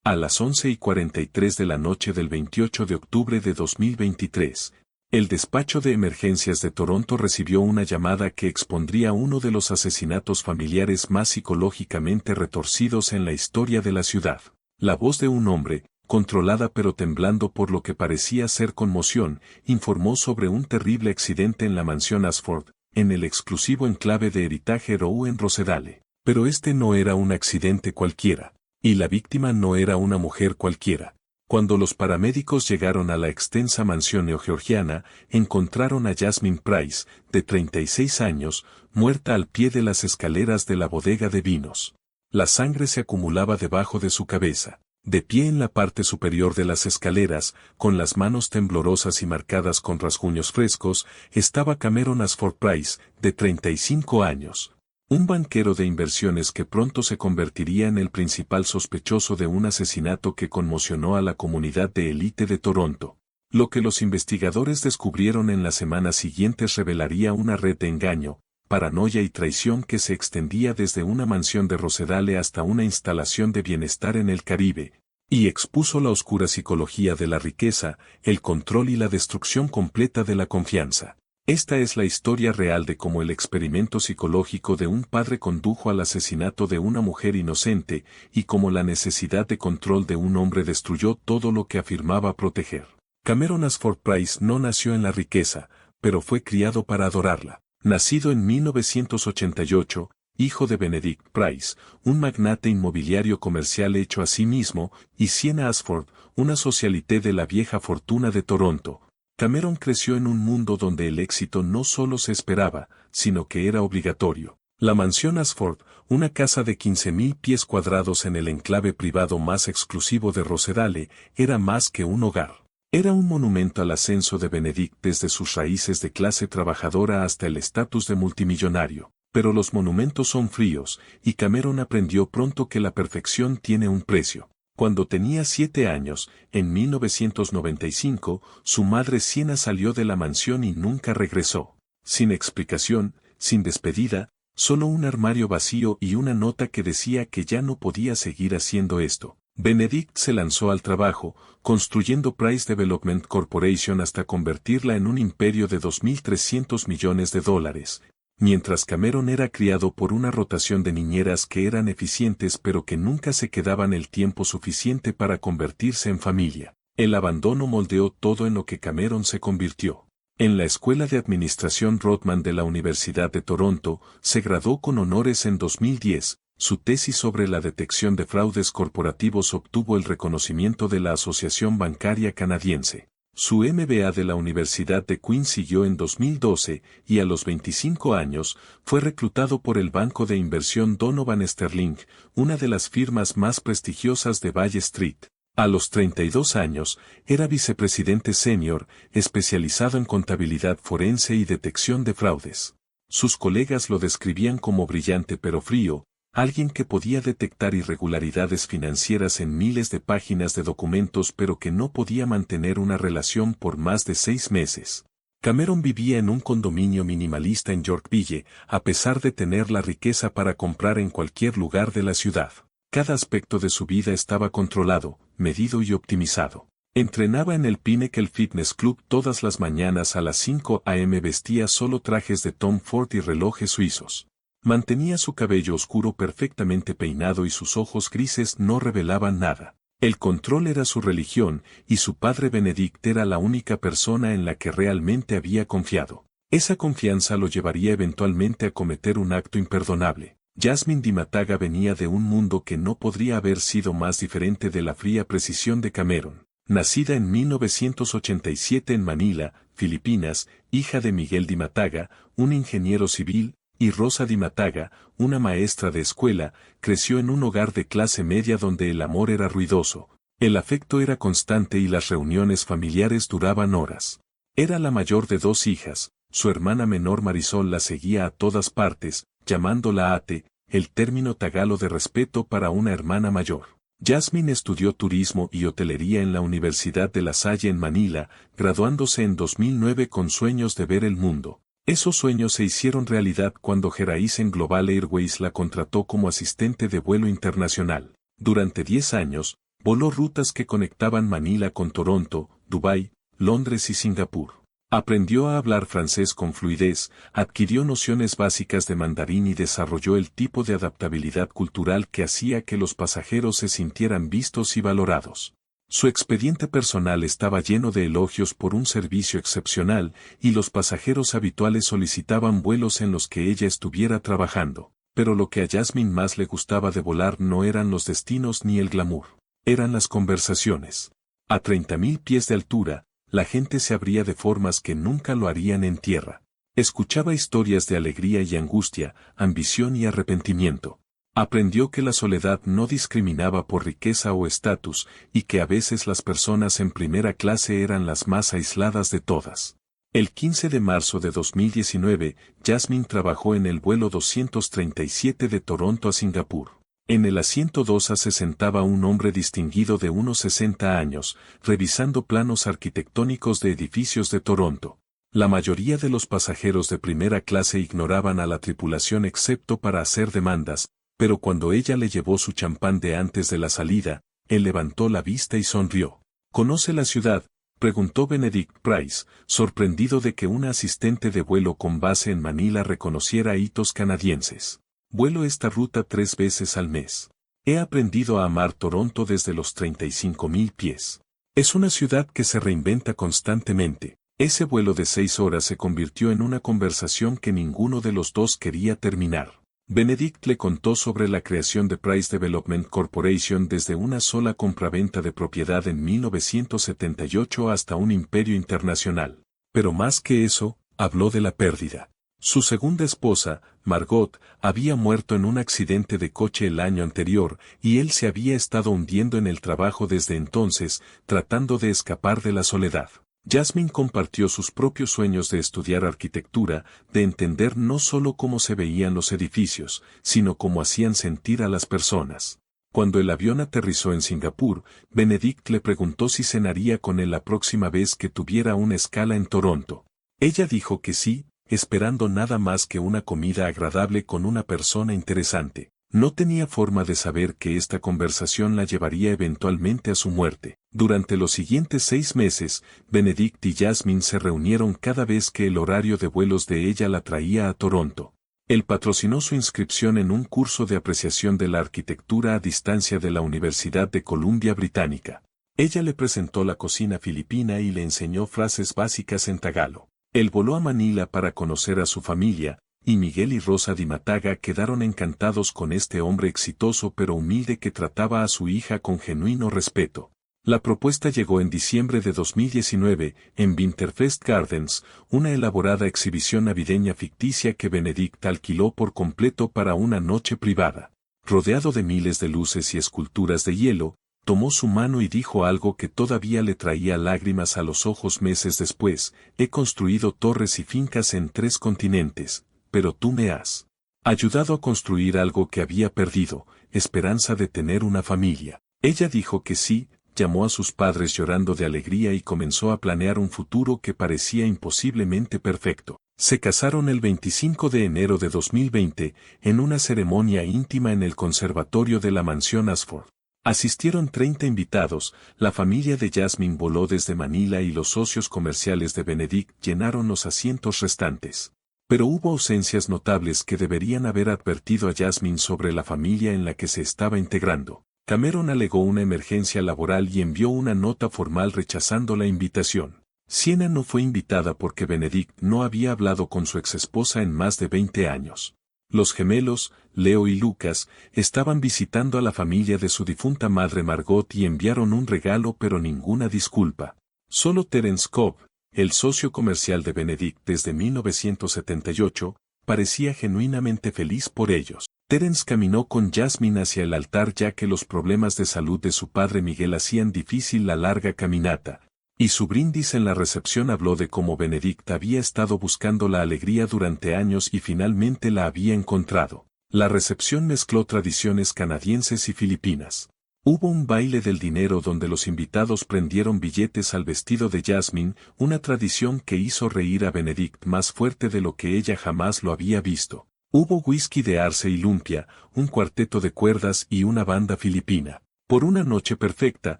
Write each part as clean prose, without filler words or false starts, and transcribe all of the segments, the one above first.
A las 11:43 de la noche del 28 de octubre de 2023, el despacho de emergencias de Toronto recibió una llamada que expondría uno de los asesinatos familiares más psicológicamente retorcidos en la historia de la ciudad. La voz de un hombre, controlada pero temblando por lo que parecía ser conmoción, informó sobre un terrible accidente en la mansión Ashford, en el exclusivo enclave de Heritage Row en Rosedale. Pero este no era un accidente cualquiera. Y la víctima no era una mujer cualquiera. Cuando los paramédicos llegaron a la extensa mansión neogeorgiana, encontraron a Jasmine Price, de 36 años, muerta al pie de las escaleras de la bodega de vinos. La sangre se acumulaba debajo de su cabeza. De pie en la parte superior de las escaleras, con las manos temblorosas y marcadas con rasguños frescos, estaba Cameron Ashford Price, de 35 años. Un banquero de inversiones que pronto se convertiría en el principal sospechoso de un asesinato que conmocionó a la comunidad de élite de Toronto. Lo que los investigadores descubrieron en las semanas siguientes revelaría una red de engaño, paranoia y traición que se extendía desde una mansión de Rosedale hasta una instalación de bienestar en el Caribe, y expuso la oscura psicología de la riqueza, el control y la destrucción completa de la confianza. Esta es la historia real de cómo el experimento psicológico de un padre condujo al asesinato de una mujer inocente y cómo la necesidad de control de un hombre destruyó todo lo que afirmaba proteger. Cameron Ashford Price no nació en la riqueza, pero fue criado para adorarla. Nacido en 1988, hijo de Benedict Price, un magnate inmobiliario comercial hecho a sí mismo, y Sienna Ashford, una socialité de la vieja fortuna de Toronto. Cameron creció en un mundo donde el éxito no solo se esperaba, sino que era obligatorio. La mansión Ashford, una casa de 15,000 pies cuadrados en el enclave privado más exclusivo de Rosedale, era más que un hogar. Era un monumento al ascenso de Benedict desde sus raíces de clase trabajadora hasta el estatus de multimillonario. Pero los monumentos son fríos, y Cameron aprendió pronto que la perfección tiene un precio. Cuando tenía 7 años, en 1995, su madre Sienna salió de la mansión y nunca regresó. Sin explicación, sin despedida, solo un armario vacío y una nota que decía que ya no podía seguir haciendo esto. Benedict se lanzó al trabajo, construyendo Price Development Corporation hasta convertirla en un imperio de $2,300 millones. Mientras Cameron era criado por una rotación de niñeras que eran eficientes pero que nunca se quedaban el tiempo suficiente para convertirse en familia. El abandono moldeó todo en lo que Cameron se convirtió. En la Escuela de Administración Rotman de la Universidad de Toronto, se graduó con honores en 2010, su tesis sobre la detección de fraudes corporativos obtuvo el reconocimiento de la Asociación Bancaria Canadiense. Su MBA de la Universidad de Queen's siguió en 2012 y a los 25 años fue reclutado por el banco de inversión Donovan Sterling, una de las firmas más prestigiosas de Valley Street. A los 32 años, era vicepresidente senior, especializado en contabilidad forense y detección de fraudes. Sus colegas lo describían como brillante pero frío, alguien que podía detectar irregularidades financieras en miles de páginas de documentos pero que no podía mantener una relación por más de 6 meses. Cameron vivía en un condominio minimalista en Yorkville, a pesar de tener la riqueza para comprar en cualquier lugar de la ciudad. Cada aspecto de su vida estaba controlado, medido y optimizado. Entrenaba en el Pinnacle Fitness Club todas las mañanas a las 5 a.m. Vestía solo trajes de Tom Ford y relojes suizos. Mantenía su cabello oscuro perfectamente peinado y sus ojos grises no revelaban nada. El control era su religión, y su padre Benedict era la única persona en la que realmente había confiado. Esa confianza lo llevaría eventualmente a cometer un acto imperdonable. Jasmine Dimataga venía de un mundo que no podría haber sido más diferente de la fría precisión de Cameron. Nacida en 1987 en Manila, Filipinas, hija de Miguel Dimataga, un ingeniero civil, y Rosa Dimataga, una maestra de escuela, creció en un hogar de clase media donde el amor era ruidoso, el afecto era constante y las reuniones familiares duraban horas. Era la mayor de 2 hijas, su hermana menor Marisol la seguía a todas partes, llamándola ate, el término tagalo de respeto para una hermana mayor. Jasmine estudió turismo y hotelería en la Universidad de La Salle en Manila, graduándose en 2009 con sueños de ver el mundo. Esos sueños se hicieron realidad cuando Horizon Global Airways la contrató como asistente de vuelo internacional. Durante 10 años, Voló rutas que conectaban Manila con Toronto, Dubái, Londres y Singapur. Aprendió a hablar francés con fluidez, adquirió nociones básicas de mandarín y desarrolló el tipo de adaptabilidad cultural que hacía que los pasajeros se sintieran vistos y valorados. Su expediente personal estaba lleno de elogios por un servicio excepcional, y los pasajeros habituales solicitaban vuelos en los que ella estuviera trabajando. Pero lo que a Jasmine más le gustaba de volar no eran los destinos ni el glamour, eran las conversaciones. A 30.000 pies de altura, la gente se abría de formas que nunca lo harían en tierra. Escuchaba historias de alegría y angustia, ambición y arrepentimiento. Aprendió que la soledad no discriminaba por riqueza o estatus, y que a veces las personas en primera clase eran las más aisladas de todas. El 15 de marzo de 2019, Jasmine trabajó en el vuelo 237 de Toronto a Singapur. En el asiento 2A se sentaba un hombre distinguido de unos 60 años, revisando planos arquitectónicos de edificios de Toronto. La mayoría de los pasajeros de primera clase ignoraban a la tripulación excepto para hacer demandas, pero cuando ella le llevó su champán de antes de la salida, él levantó la vista y sonrió. ¿Conoce la ciudad?, preguntó Benedict Price, sorprendido de que una asistente de vuelo con base en Manila reconociera hitos canadienses. Vuelo esta ruta 3 veces al mes. He aprendido a amar Toronto desde los 35.000 pies. Es una ciudad que se reinventa constantemente. Ese vuelo de 6 horas se convirtió en una conversación que ninguno de los dos quería terminar. Benedict le contó sobre la creación de Price Development Corporation desde una sola compraventa de propiedad en 1978 hasta un imperio internacional. Pero más que eso, habló de la pérdida. Su segunda esposa, Margot, había muerto en un accidente de coche el año anterior, y él se había estado hundiendo en el trabajo desde entonces, tratando de escapar de la soledad. Jasmine compartió sus propios sueños de estudiar arquitectura, de entender no solo cómo se veían los edificios, sino cómo hacían sentir a las personas. Cuando el avión aterrizó en Singapur, Benedict le preguntó si cenaría con él la próxima vez que tuviera una escala en Toronto. Ella dijo que sí, esperando nada más que una comida agradable con una persona interesante. No tenía forma de saber que esta conversación la llevaría eventualmente a su muerte. Durante los siguientes 6 meses, Benedict y Jasmine se reunieron cada vez que el horario de vuelos de ella la traía a Toronto. Él patrocinó su inscripción en un curso de apreciación de la arquitectura a distancia de la Universidad de Columbia Británica. Ella le presentó la cocina filipina y le enseñó frases básicas en tagalo. Él voló a Manila para conocer a su familia, y Miguel y Rosa Di Mataga quedaron encantados con este hombre exitoso pero humilde que trataba a su hija con genuino respeto. La propuesta llegó en diciembre de 2019, en Winterfest Gardens, una elaborada exhibición navideña ficticia que Benedict alquiló por completo para una noche privada. Rodeado de miles de luces y esculturas de hielo, tomó su mano y dijo algo que todavía le traía lágrimas a los ojos meses después: he construido torres y fincas en 3 continentes, pero tú me has ayudado a construir algo que había perdido, esperanza de tener una familia. Ella dijo que sí, llamó a sus padres llorando de alegría y comenzó a planear un futuro que parecía imposiblemente perfecto. Se casaron el 25 de enero de 2020, en una ceremonia íntima en el conservatorio de la mansión Ashford. Asistieron 30 invitados, la familia de Jasmine voló desde Manila y los socios comerciales de Benedict llenaron los asientos restantes. Pero hubo ausencias notables que deberían haber advertido a Jasmine sobre la familia en la que se estaba integrando. Cameron alegó una emergencia laboral y envió una nota formal rechazando la invitación. Sienna no fue invitada porque Benedict no había hablado con su exesposa en más de 20 años. Los gemelos, Leo y Lucas, estaban visitando a la familia de su difunta madre Margot y enviaron un regalo pero ninguna disculpa. Solo Terence Cobb, el socio comercial de Benedict desde 1978, parecía genuinamente feliz por ellos. Terence caminó con Jasmine hacia el altar ya que los problemas de salud de su padre Miguel hacían difícil la larga caminata, y su brindis en la recepción habló de cómo Benedict había estado buscando la alegría durante años y finalmente la había encontrado. La recepción mezcló tradiciones canadienses y filipinas. Hubo un baile del dinero donde los invitados prendieron billetes al vestido de Jasmine, una tradición que hizo reír a Benedict más fuerte de lo que ella jamás lo había visto. Hubo whisky de arce y lumpia, un cuarteto de cuerdas y una banda filipina. Por una noche perfecta,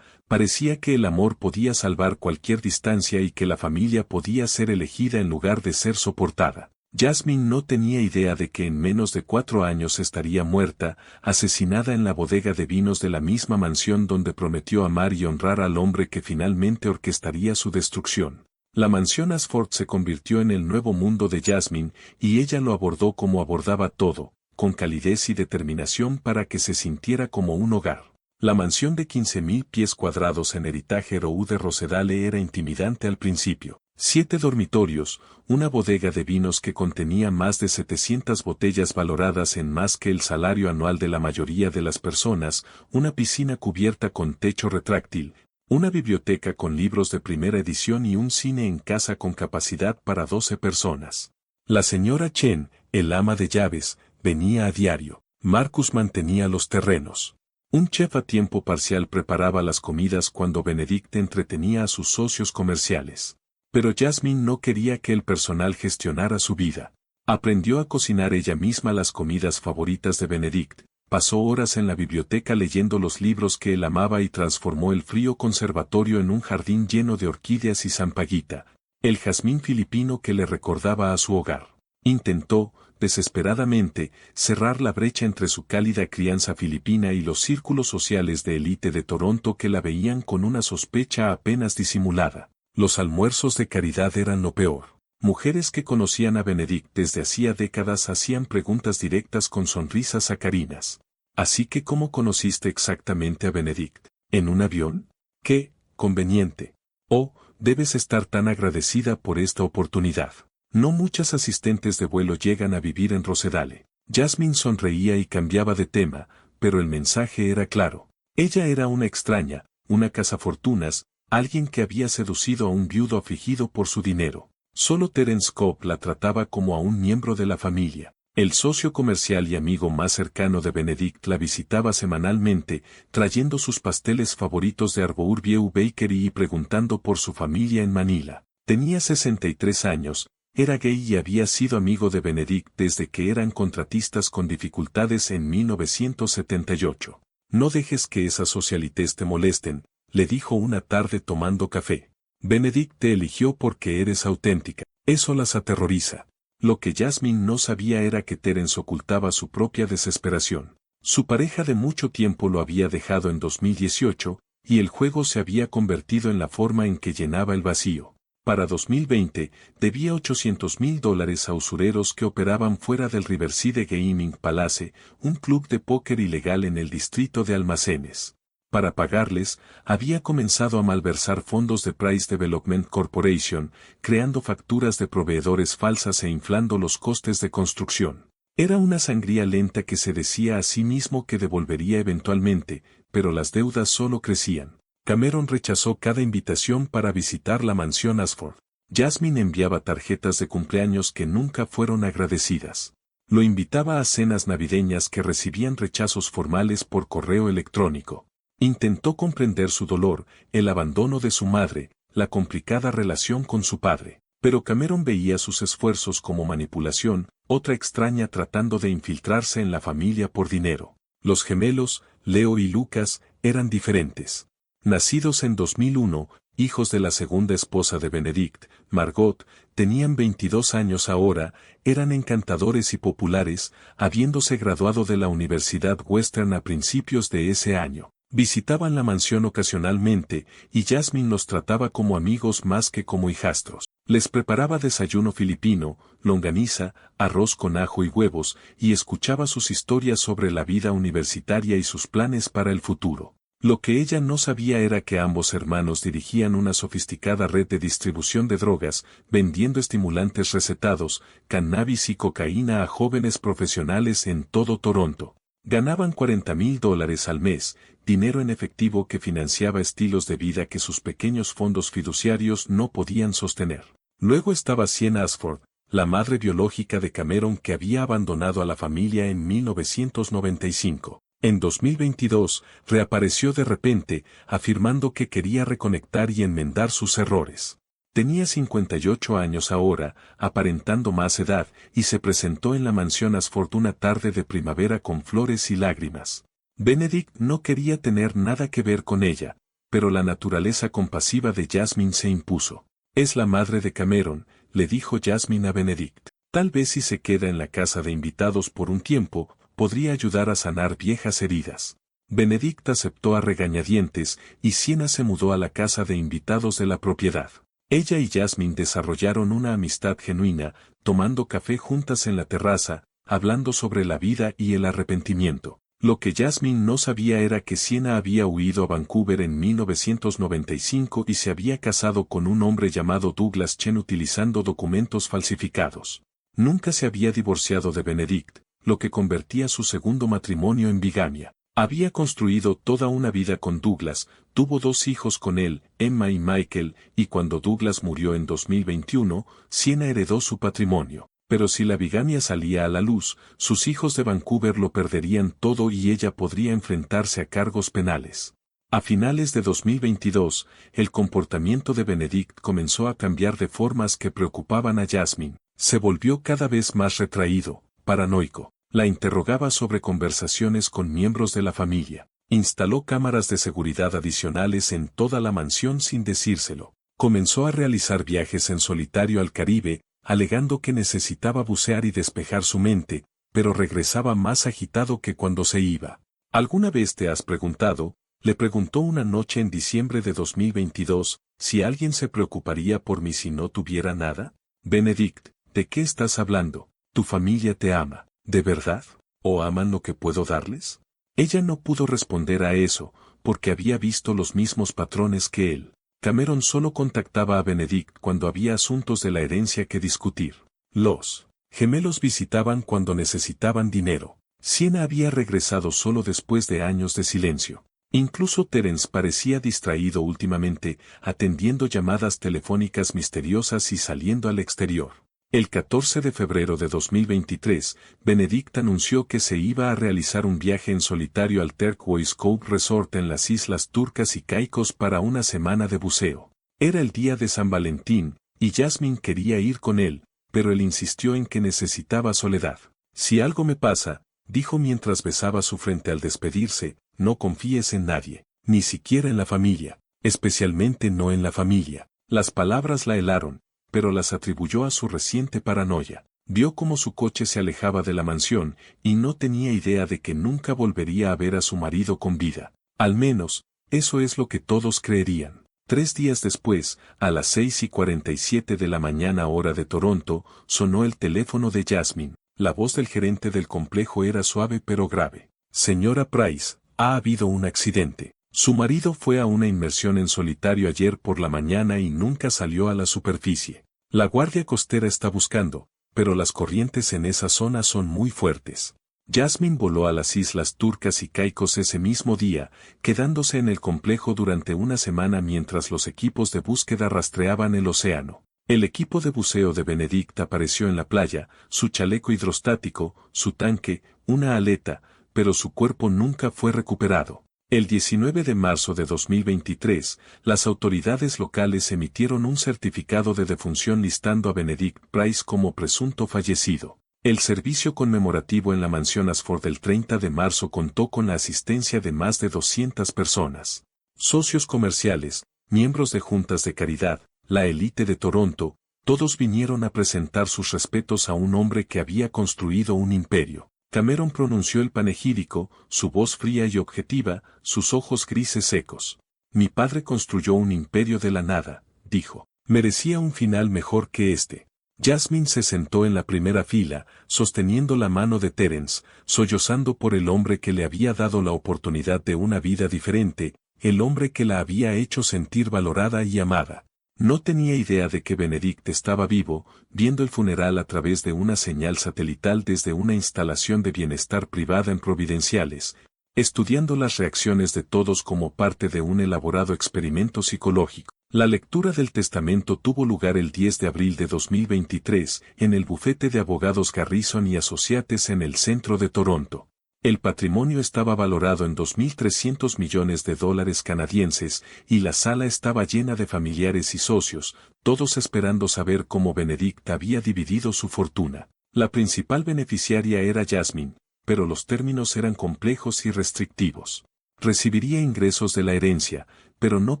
parecía que el amor podía salvar cualquier distancia y que la familia podía ser elegida en lugar de ser soportada. Jasmine no tenía idea de que en menos de 4 años estaría muerta, asesinada en la bodega de vinos de la misma mansión donde prometió amar y honrar al hombre que finalmente orquestaría su destrucción. La mansión Ashford se convirtió en el nuevo mundo de Jasmine, y ella lo abordó como abordaba todo, con calidez y determinación para que se sintiera como un hogar. La mansión de 15.000 pies cuadrados en Heritage Row de Rosedale era intimidante al principio. 7 dormitorios, una bodega de vinos que contenía más de 700 botellas valoradas en más que el salario anual de la mayoría de las personas, una piscina cubierta con techo retráctil, una biblioteca con libros de primera edición y un cine en casa con capacidad para 12 personas. La señora Chen, el ama de llaves, venía a diario. Marcus mantenía los terrenos. Un chef a tiempo parcial preparaba las comidas cuando Benedict entretenía a sus socios comerciales. Pero Jasmine no quería que el personal gestionara su vida. Aprendió a cocinar ella misma las comidas favoritas de Benedict, pasó horas en la biblioteca leyendo los libros que él amaba y transformó el frío conservatorio en un jardín lleno de orquídeas y sampaguita, el jazmín filipino que le recordaba a su hogar. Intentó, desesperadamente, cerrar la brecha entre su cálida crianza filipina y los círculos sociales de élite de Toronto que la veían con una sospecha apenas disimulada. Los almuerzos de caridad eran lo peor. Mujeres que conocían a Benedict desde hacía décadas hacían preguntas directas con sonrisas sacarinas. Así que ¿cómo conociste exactamente a Benedict? ¿En un avión? ¡Qué conveniente! Oh, debes estar tan agradecida por esta oportunidad. No muchas asistentes de vuelo llegan a vivir en Rosedale. Jasmine sonreía y cambiaba de tema, pero el mensaje era claro. Ella era una extraña, una cazafortunas, alguien que había seducido a un viudo afligido por su dinero. Solo Terence Cobb la trataba como a un miembro de la familia. El socio comercial y amigo más cercano de Benedict la visitaba semanalmente, trayendo sus pasteles favoritos de Arbour View Bakery y preguntando por su familia en Manila. Tenía 63 años, era gay y había sido amigo de Benedict desde que eran contratistas con dificultades en 1978. No dejes que esas socialites te molesten, le dijo una tarde tomando café. Benedict te eligió porque eres auténtica. Eso las aterroriza. Lo que Jasmine no sabía era que Terence ocultaba su propia desesperación. Su pareja de mucho tiempo lo había dejado en 2018, y el juego se había convertido en la forma en que llenaba el vacío. Para 2020, debía $800,000 a usureros que operaban fuera del Riverside Gaming Palace, un club de póker ilegal en el distrito de Almacenes. Para pagarles, había comenzado a malversar fondos de Price Development Corporation, creando facturas de proveedores falsas e inflando los costes de construcción. Era una sangría lenta que se decía a sí mismo que devolvería eventualmente, pero las deudas solo crecían. Cameron rechazó cada invitación para visitar la mansión Ashford. Jasmine enviaba tarjetas de cumpleaños que nunca fueron agradecidas. Lo invitaba a cenas navideñas que recibían rechazos formales por correo electrónico. Intentó comprender su dolor, el abandono de su madre, la complicada relación con su padre. Pero Cameron veía sus esfuerzos como manipulación, otra extraña tratando de infiltrarse en la familia por dinero. Los gemelos, Leo y Lucas, eran diferentes. Nacidos en 2001, hijos de la segunda esposa de Benedict, Margot, tenían 22 años ahora, eran encantadores y populares, habiéndose graduado de la Universidad Western a principios de ese año. Visitaban la mansión ocasionalmente, y Jasmine los trataba como amigos más que como hijastros. Les preparaba desayuno filipino, longaniza, arroz con ajo y huevos, y escuchaba sus historias sobre la vida universitaria y sus planes para el futuro. Lo que ella no sabía era que ambos hermanos dirigían una sofisticada red de distribución de drogas, vendiendo estimulantes recetados, cannabis y cocaína a jóvenes profesionales en todo Toronto. Ganaban $40,000 al mes, dinero en efectivo que financiaba estilos de vida que sus pequeños fondos fiduciarios no podían sostener. Luego estaba Sienna Ashford, la madre biológica de Cameron que había abandonado a la familia en 1995. En 2022, reapareció de repente, afirmando que quería reconectar y enmendar sus errores. Tenía 58 años ahora, aparentando más edad, y se presentó en la mansión Ashford una tarde de primavera con flores y lágrimas. Benedict no quería tener nada que ver con ella, pero la naturaleza compasiva de Jasmine se impuso. Es la madre de Cameron, le dijo Jasmine a Benedict. Tal vez si se queda en la casa de invitados por un tiempo, podría ayudar a sanar viejas heridas. Benedict aceptó a regañadientes y Sienna se mudó a la casa de invitados de la propiedad. Ella y Jasmine desarrollaron una amistad genuina, tomando café juntas en la terraza, hablando sobre la vida y el arrepentimiento. Lo que Jasmine no sabía era que Sienna había huido a Vancouver en 1995 y se había casado con un hombre llamado Douglas Chen utilizando documentos falsificados. Nunca se había divorciado de Benedict, lo que convertía su segundo matrimonio en bigamia. Había construido toda una vida con Douglas, tuvo 2 hijos con él, Emma y Michael, y cuando Douglas murió en 2021, Sienna heredó su patrimonio. Pero si la bigamia salía a la luz, sus hijos de Vancouver lo perderían todo y ella podría enfrentarse a cargos penales. A finales de 2022, el comportamiento de Benedict comenzó a cambiar de formas que preocupaban a Jasmine. Se volvió cada vez más retraído, paranoico. La interrogaba sobre conversaciones con miembros de la familia. Instaló cámaras de seguridad adicionales en toda la mansión sin decírselo. Comenzó a realizar viajes en solitario al Caribe, alegando que necesitaba bucear y despejar su mente, pero regresaba más agitado que cuando se iba. ¿Alguna vez te has preguntado? Le preguntó una noche en diciembre de 2022, si alguien se preocuparía por mí si no tuviera nada. Benedict, ¿de qué estás hablando? Tu familia te ama. ¿De verdad? ¿O aman lo que puedo darles? Ella no pudo responder a eso, porque había visto los mismos patrones que él. Cameron solo contactaba a Benedict cuando había asuntos de la herencia que discutir. Los gemelos visitaban cuando necesitaban dinero. Sienna había regresado solo después de años de silencio. Incluso Terence parecía distraído últimamente, atendiendo llamadas telefónicas misteriosas y saliendo al exterior. El 14 de febrero de 2023, Benedict anunció que se iba a realizar un viaje en solitario al Turquoise Cove Resort en las Islas Turcas y Caicos para una semana de buceo. Era el día de San Valentín, y Jasmine quería ir con él, pero él insistió en que necesitaba soledad. Si algo me pasa, dijo mientras besaba su frente al despedirse, no confíes en nadie, ni siquiera en la familia, especialmente no en la familia. Las palabras la helaron, pero las atribuyó a su reciente paranoia. Vio cómo su coche se alejaba de la mansión, y no tenía idea de que nunca volvería a ver a su marido con vida. Al menos, eso es lo que todos creerían. 3 días después, a las 6:47 de la mañana hora de Toronto, sonó el teléfono de Jasmine. La voz del gerente del complejo era suave pero grave. Señora Price, ha habido un accidente. Su marido fue a una inmersión en solitario ayer por la mañana y nunca salió a la superficie. La guardia costera está buscando, pero las corrientes en esa zona son muy fuertes. Jasmine voló a las Islas Turcas y Caicos ese mismo día, quedándose en el complejo durante una semana mientras los equipos de búsqueda rastreaban el océano. El equipo de buceo de Benedict apareció en la playa, su chaleco hidrostático, su tanque, una aleta, pero su cuerpo nunca fue recuperado. El 19 de marzo de 2023, las autoridades locales emitieron un certificado de defunción listando a Benedict Price como presunto fallecido. El servicio conmemorativo en la mansión Ashford del 30 de marzo contó con la asistencia de más de 200 personas. Socios comerciales, miembros de juntas de caridad, la élite de Toronto, todos vinieron a presentar sus respetos a un hombre que había construido un imperio. Cameron pronunció el panegírico, su voz fría y objetiva, sus ojos grises secos. Mi padre construyó un imperio de la nada, dijo. Merecía un final mejor que este. Jasmine se sentó en la primera fila, sosteniendo la mano de Terence, sollozando por el hombre que le había dado la oportunidad de una vida diferente, el hombre que la había hecho sentir valorada y amada. No tenía idea de que Benedict estaba vivo, viendo el funeral a través de una señal satelital desde una instalación de bienestar privada en Providenciales, estudiando las reacciones de todos como parte de un elaborado experimento psicológico. La lectura del testamento tuvo lugar el 10 de abril de 2023 en el bufete de abogados Garrison y Associates en el centro de Toronto. El patrimonio estaba valorado en $2.300 millones canadienses y la sala estaba llena de familiares y socios, todos esperando saber cómo Benedict había dividido su fortuna. La principal beneficiaria era Jasmine, pero los términos eran complejos y restrictivos. Recibiría ingresos de la herencia, pero no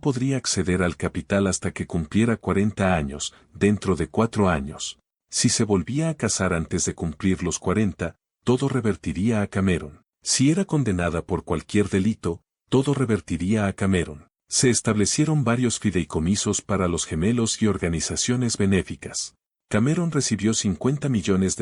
podría acceder al capital hasta que cumpliera 40 años, dentro de 4 años. Si se volvía a casar antes de cumplir los 40, todo revertiría a Cameron. Si era condenada por cualquier delito, todo revertiría a Cameron. Se establecieron varios fideicomisos para los gemelos y organizaciones benéficas. Cameron recibió $50 millones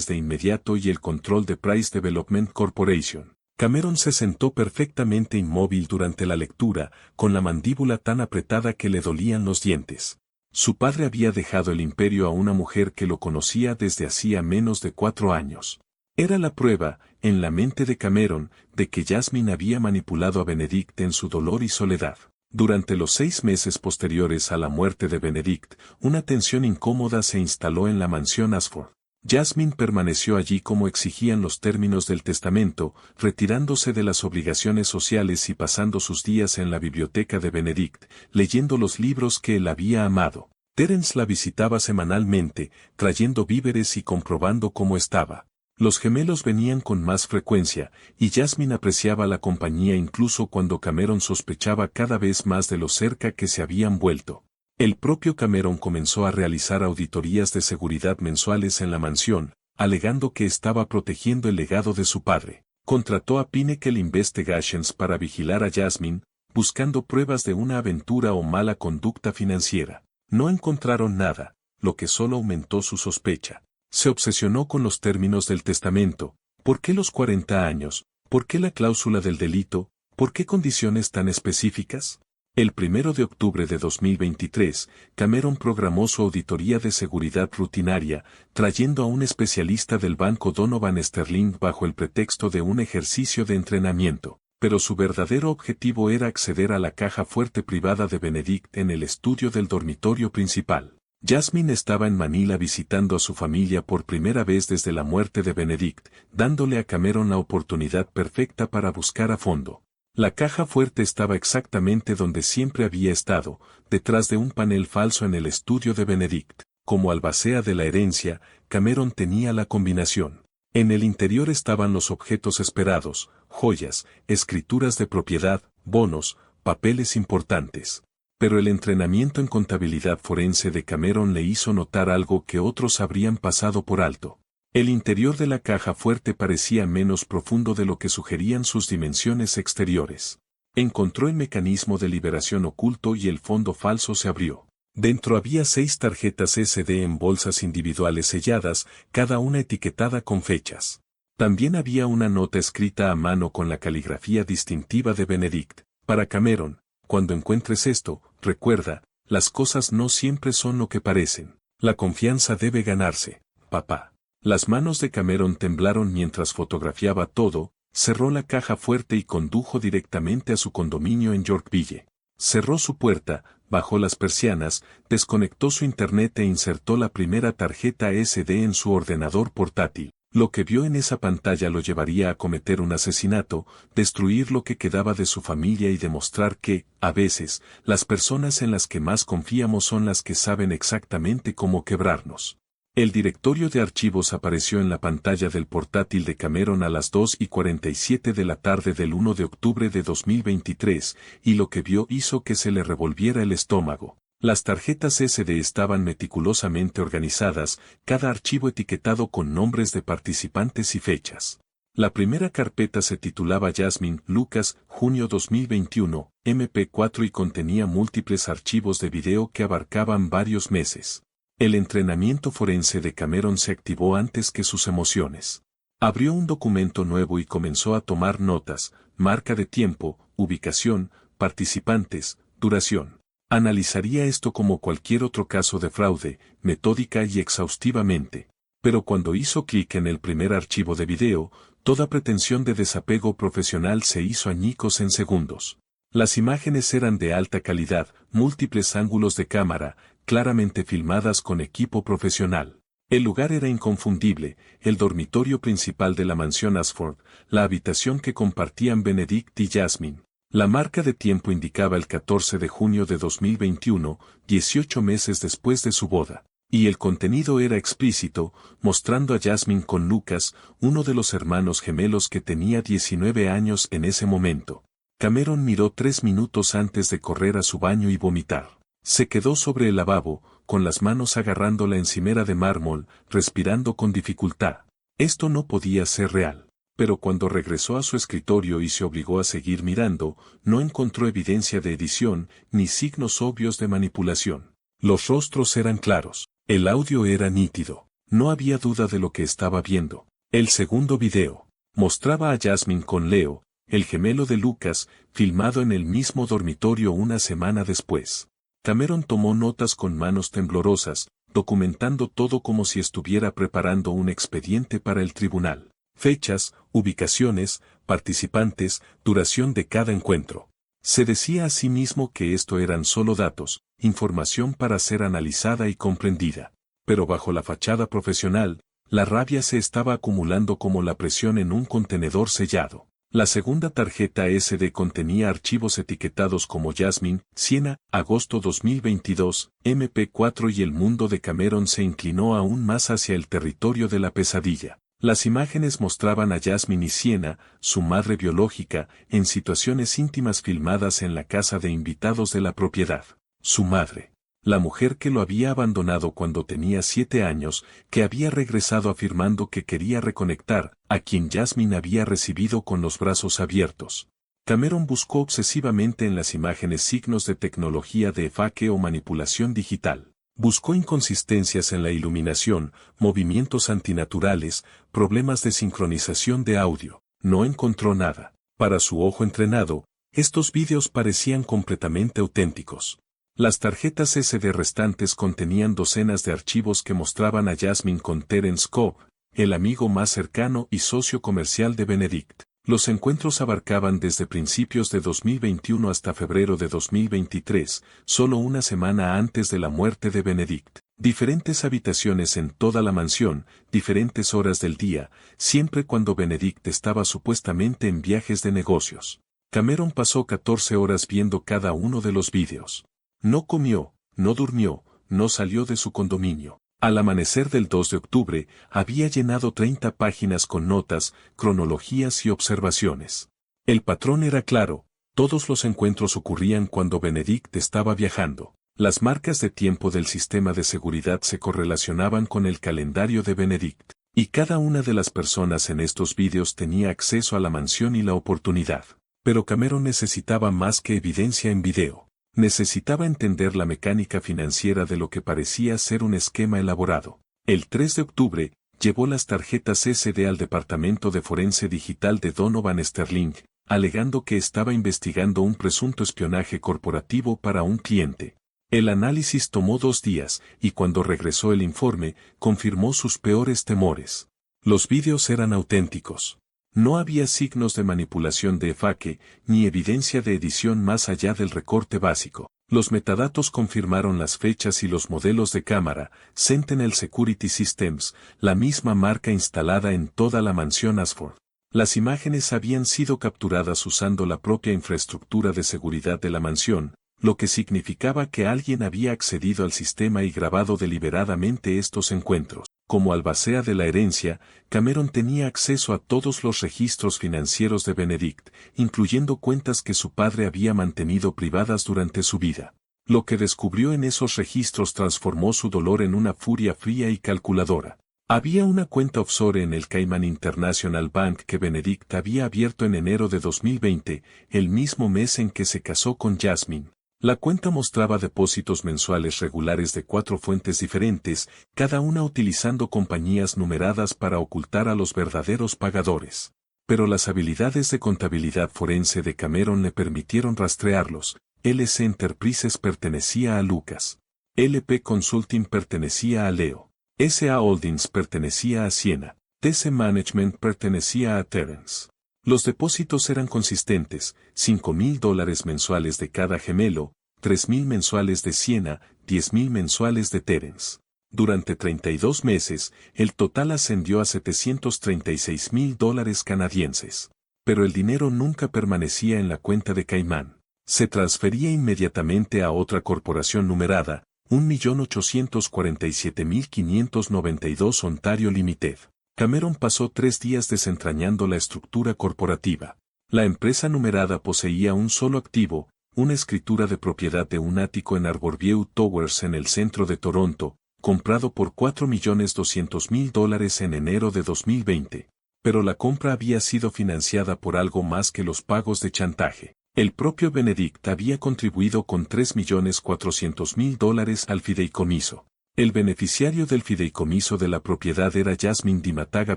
de inmediato y el control de Price Development Corporation. Cameron se sentó perfectamente inmóvil durante la lectura, con la mandíbula tan apretada que le dolían los dientes. Su padre había dejado el imperio a una mujer que lo conocía desde hacía menos de 4 años. Era la prueba, en la mente de Cameron, de que Jasmine había manipulado a Benedict en su dolor y soledad. Durante los 6 meses posteriores a la muerte de Benedict, una tensión incómoda se instaló en la mansión Ashford. Jasmine permaneció allí como exigían los términos del testamento, retirándose de las obligaciones sociales y pasando sus días en la biblioteca de Benedict, leyendo los libros que él había amado. Terence la visitaba semanalmente, trayendo víveres y comprobando cómo estaba. Los gemelos venían con más frecuencia, y Jasmine apreciaba la compañía incluso cuando Cameron sospechaba cada vez más de lo cerca que se habían vuelto. El propio Cameron comenzó a realizar auditorías de seguridad mensuales en la mansión, alegando que estaba protegiendo el legado de su padre. Contrató a Pinnacle Investigations para vigilar a Jasmine, buscando pruebas de una aventura o mala conducta financiera. No encontraron nada, lo que solo aumentó su sospecha. Se obsesionó con los términos del testamento. ¿Por qué los 40 años? ¿Por qué la cláusula del delito? ¿Por qué condiciones tan específicas? El 1 de octubre de 2023, Cameron programó su auditoría de seguridad rutinaria, trayendo a un especialista del banco Donovan Sterling bajo el pretexto de un ejercicio de entrenamiento, pero su verdadero objetivo era acceder a la caja fuerte privada de Benedict en el estudio del dormitorio principal. Jasmine estaba en Manila visitando a su familia por primera vez desde la muerte de Benedict, dándole a Cameron la oportunidad perfecta para buscar a fondo. La caja fuerte estaba exactamente donde siempre había estado, detrás de un panel falso en el estudio de Benedict. Como albacea de la herencia, Cameron tenía la combinación. En el interior estaban los objetos esperados, joyas, escrituras de propiedad, bonos, papeles importantes. Pero el entrenamiento en contabilidad forense de Cameron le hizo notar algo que otros habrían pasado por alto. El interior de la caja fuerte parecía menos profundo de lo que sugerían sus dimensiones exteriores. Encontró el mecanismo de liberación oculto y el fondo falso se abrió. Dentro había 6 tarjetas SD en bolsas individuales selladas, cada una etiquetada con fechas. También había una nota escrita a mano con la caligrafía distintiva de Benedict. Para Cameron, cuando encuentres esto, recuerda, las cosas no siempre son lo que parecen. La confianza debe ganarse, papá. Las manos de Cameron temblaron mientras fotografiaba todo, cerró la caja fuerte y condujo directamente a su condominio en Yorkville. Cerró su puerta, bajó las persianas, desconectó su internet e insertó la primera tarjeta SD en su ordenador portátil. Lo que vio en esa pantalla lo llevaría a cometer un asesinato, destruir lo que quedaba de su familia y demostrar que, a veces, las personas en las que más confiamos son las que saben exactamente cómo quebrarnos. El directorio de archivos apareció en la pantalla del portátil de Cameron a las 2:47 de la tarde del 1 de octubre de 2023, y lo que vio hizo que se le revolviera el estómago. Las tarjetas SD estaban meticulosamente organizadas, cada archivo etiquetado con nombres de participantes y fechas. La primera carpeta se titulaba Jasmine Lucas, junio 2021, MP4 y contenía múltiples archivos de video que abarcaban varios meses. El entrenamiento forense de Cameron se activó antes que sus emociones. Abrió un documento nuevo y comenzó a tomar notas, marca de tiempo, ubicación, participantes, duración. Analizaría esto como cualquier otro caso de fraude, metódica y exhaustivamente. Pero cuando hizo clic en el primer archivo de video, toda pretensión de desapego profesional se hizo añicos en segundos. Las imágenes eran de alta calidad, múltiples ángulos de cámara, claramente filmadas con equipo profesional. El lugar era inconfundible, el dormitorio principal de la mansión Ashford, la habitación que compartían Benedict y Jasmine. La marca de tiempo indicaba el 14 de junio de 2021, 18 meses después de su boda. Y el contenido era explícito, mostrando a Jasmine con Lucas, uno de los hermanos gemelos que tenía 19 años en ese momento. Cameron miró 3 minutos antes de correr a su baño y vomitar. Se quedó sobre el lavabo, con las manos agarrando la encimera de mármol, respirando con dificultad. Esto no podía ser real. Pero cuando regresó a su escritorio y se obligó a seguir mirando, no encontró evidencia de edición, ni signos obvios de manipulación. Los rostros eran claros. El audio era nítido. No había duda de lo que estaba viendo. El segundo video mostraba a Jasmine con Leo, el gemelo de Lucas, filmado en el mismo dormitorio una semana después. Cameron tomó notas con manos temblorosas, documentando todo como si estuviera preparando un expediente para el tribunal. Fechas, ubicaciones, participantes, duración de cada encuentro. Se decía a sí mismo que esto eran solo datos, información para ser analizada y comprendida. Pero bajo la fachada profesional, la rabia se estaba acumulando como la presión en un contenedor sellado. La segunda tarjeta SD contenía archivos etiquetados como Jasmine, Siena, agosto 2022, MP4 y el mundo de Cameron se inclinó aún más hacia el territorio de la pesadilla. Las imágenes mostraban a Jasmine y Siena, su madre biológica, en situaciones íntimas filmadas en la casa de invitados de la propiedad. Su madre, la mujer que lo había abandonado cuando tenía 7 años, que había regresado afirmando que quería reconectar, a quien Jasmine había recibido con los brazos abiertos. Cameron buscó obsesivamente en las imágenes signos de tecnología de efake o manipulación digital. Buscó inconsistencias en la iluminación, movimientos antinaturales, problemas de sincronización de audio. No encontró nada. Para su ojo entrenado, estos vídeos parecían completamente auténticos. Las tarjetas SD restantes contenían docenas de archivos que mostraban a Jasmine con Terence Cobb, el amigo más cercano y socio comercial de Benedict. Los encuentros abarcaban desde principios de 2021 hasta febrero de 2023, solo una semana antes de la muerte de Benedict. Diferentes habitaciones en toda la mansión, diferentes horas del día, siempre cuando Benedict estaba supuestamente en viajes de negocios. Cameron pasó 14 horas viendo cada uno de los vídeos. No comió, no durmió, no salió de su condominio. Al amanecer del 2 de octubre, había llenado 30 páginas con notas, cronologías y observaciones. El patrón era claro, todos los encuentros ocurrían cuando Benedict estaba viajando. Las marcas de tiempo del sistema de seguridad se correlacionaban con el calendario de Benedict, y cada una de las personas en estos vídeos tenía acceso a la mansión y la oportunidad. Pero Cameron necesitaba más que evidencia en video. Necesitaba entender la mecánica financiera de lo que parecía ser un esquema elaborado. El 3 de octubre, llevó las tarjetas SD al Departamento de Forense Digital de Donovan Sterling, alegando que estaba investigando un presunto espionaje corporativo para un cliente. El análisis tomó 2 días, y cuando regresó el informe, confirmó sus peores temores. Los vídeos eran auténticos. No había signos de manipulación de efake, ni evidencia de edición más allá del recorte básico. Los metadatos confirmaron las fechas y los modelos de cámara, Sentinel Security Systems, la misma marca instalada en toda la mansión Ashford. Las imágenes habían sido capturadas usando la propia infraestructura de seguridad de la mansión, lo que significaba que alguien había accedido al sistema y grabado deliberadamente estos encuentros. Como albacea de la herencia, Cameron tenía acceso a todos los registros financieros de Benedict, incluyendo cuentas que su padre había mantenido privadas durante su vida. Lo que descubrió en esos registros transformó su dolor en una furia fría y calculadora. Había una cuenta offshore en el Cayman International Bank que Benedict había abierto en enero de 2020, el mismo mes en que se casó con Jasmine. La cuenta mostraba depósitos mensuales regulares de 4 fuentes diferentes, cada una utilizando compañías numeradas para ocultar a los verdaderos pagadores. Pero las habilidades de contabilidad forense de Cameron le permitieron rastrearlos. LC Enterprises pertenecía a Lucas. LP Consulting pertenecía a Leo. SA Holdings pertenecía a Siena. TC Management pertenecía a Terence. Los depósitos eran consistentes, $5,000 mensuales de cada gemelo, $3,000 mensuales de Siena, $10,000 mensuales de Terence. Durante 32 meses, el total ascendió a $736,000 canadienses. Pero el dinero nunca permanecía en la cuenta de Caimán. Se transfería inmediatamente a otra corporación numerada, 1.847.592 Ontario Limited. Cameron pasó 3 días desentrañando la estructura corporativa. La empresa numerada poseía un solo activo, una escritura de propiedad de un ático en Arborview Towers en el centro de Toronto, comprado por $4.200.000 en enero de 2020. Pero la compra había sido financiada por algo más que los pagos de chantaje. El propio Benedict había contribuido con $3.400.000 al fideicomiso. El beneficiario del fideicomiso de la propiedad era Jasmine Dimataga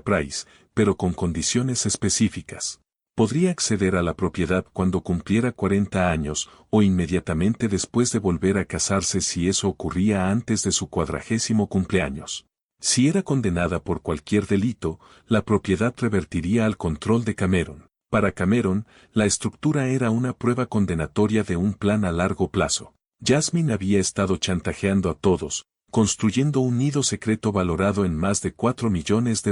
Price, pero con condiciones específicas. Podría acceder a la propiedad cuando cumpliera 40 años o inmediatamente después de volver a casarse si eso ocurría antes de su 40º cumpleaños. Si era condenada por cualquier delito, la propiedad revertiría al control de Cameron. Para Cameron, la estructura era una prueba condenatoria de un plan a largo plazo. Jasmine había estado chantajeando a todos, construyendo un nido secreto valorado en más de $4 millones.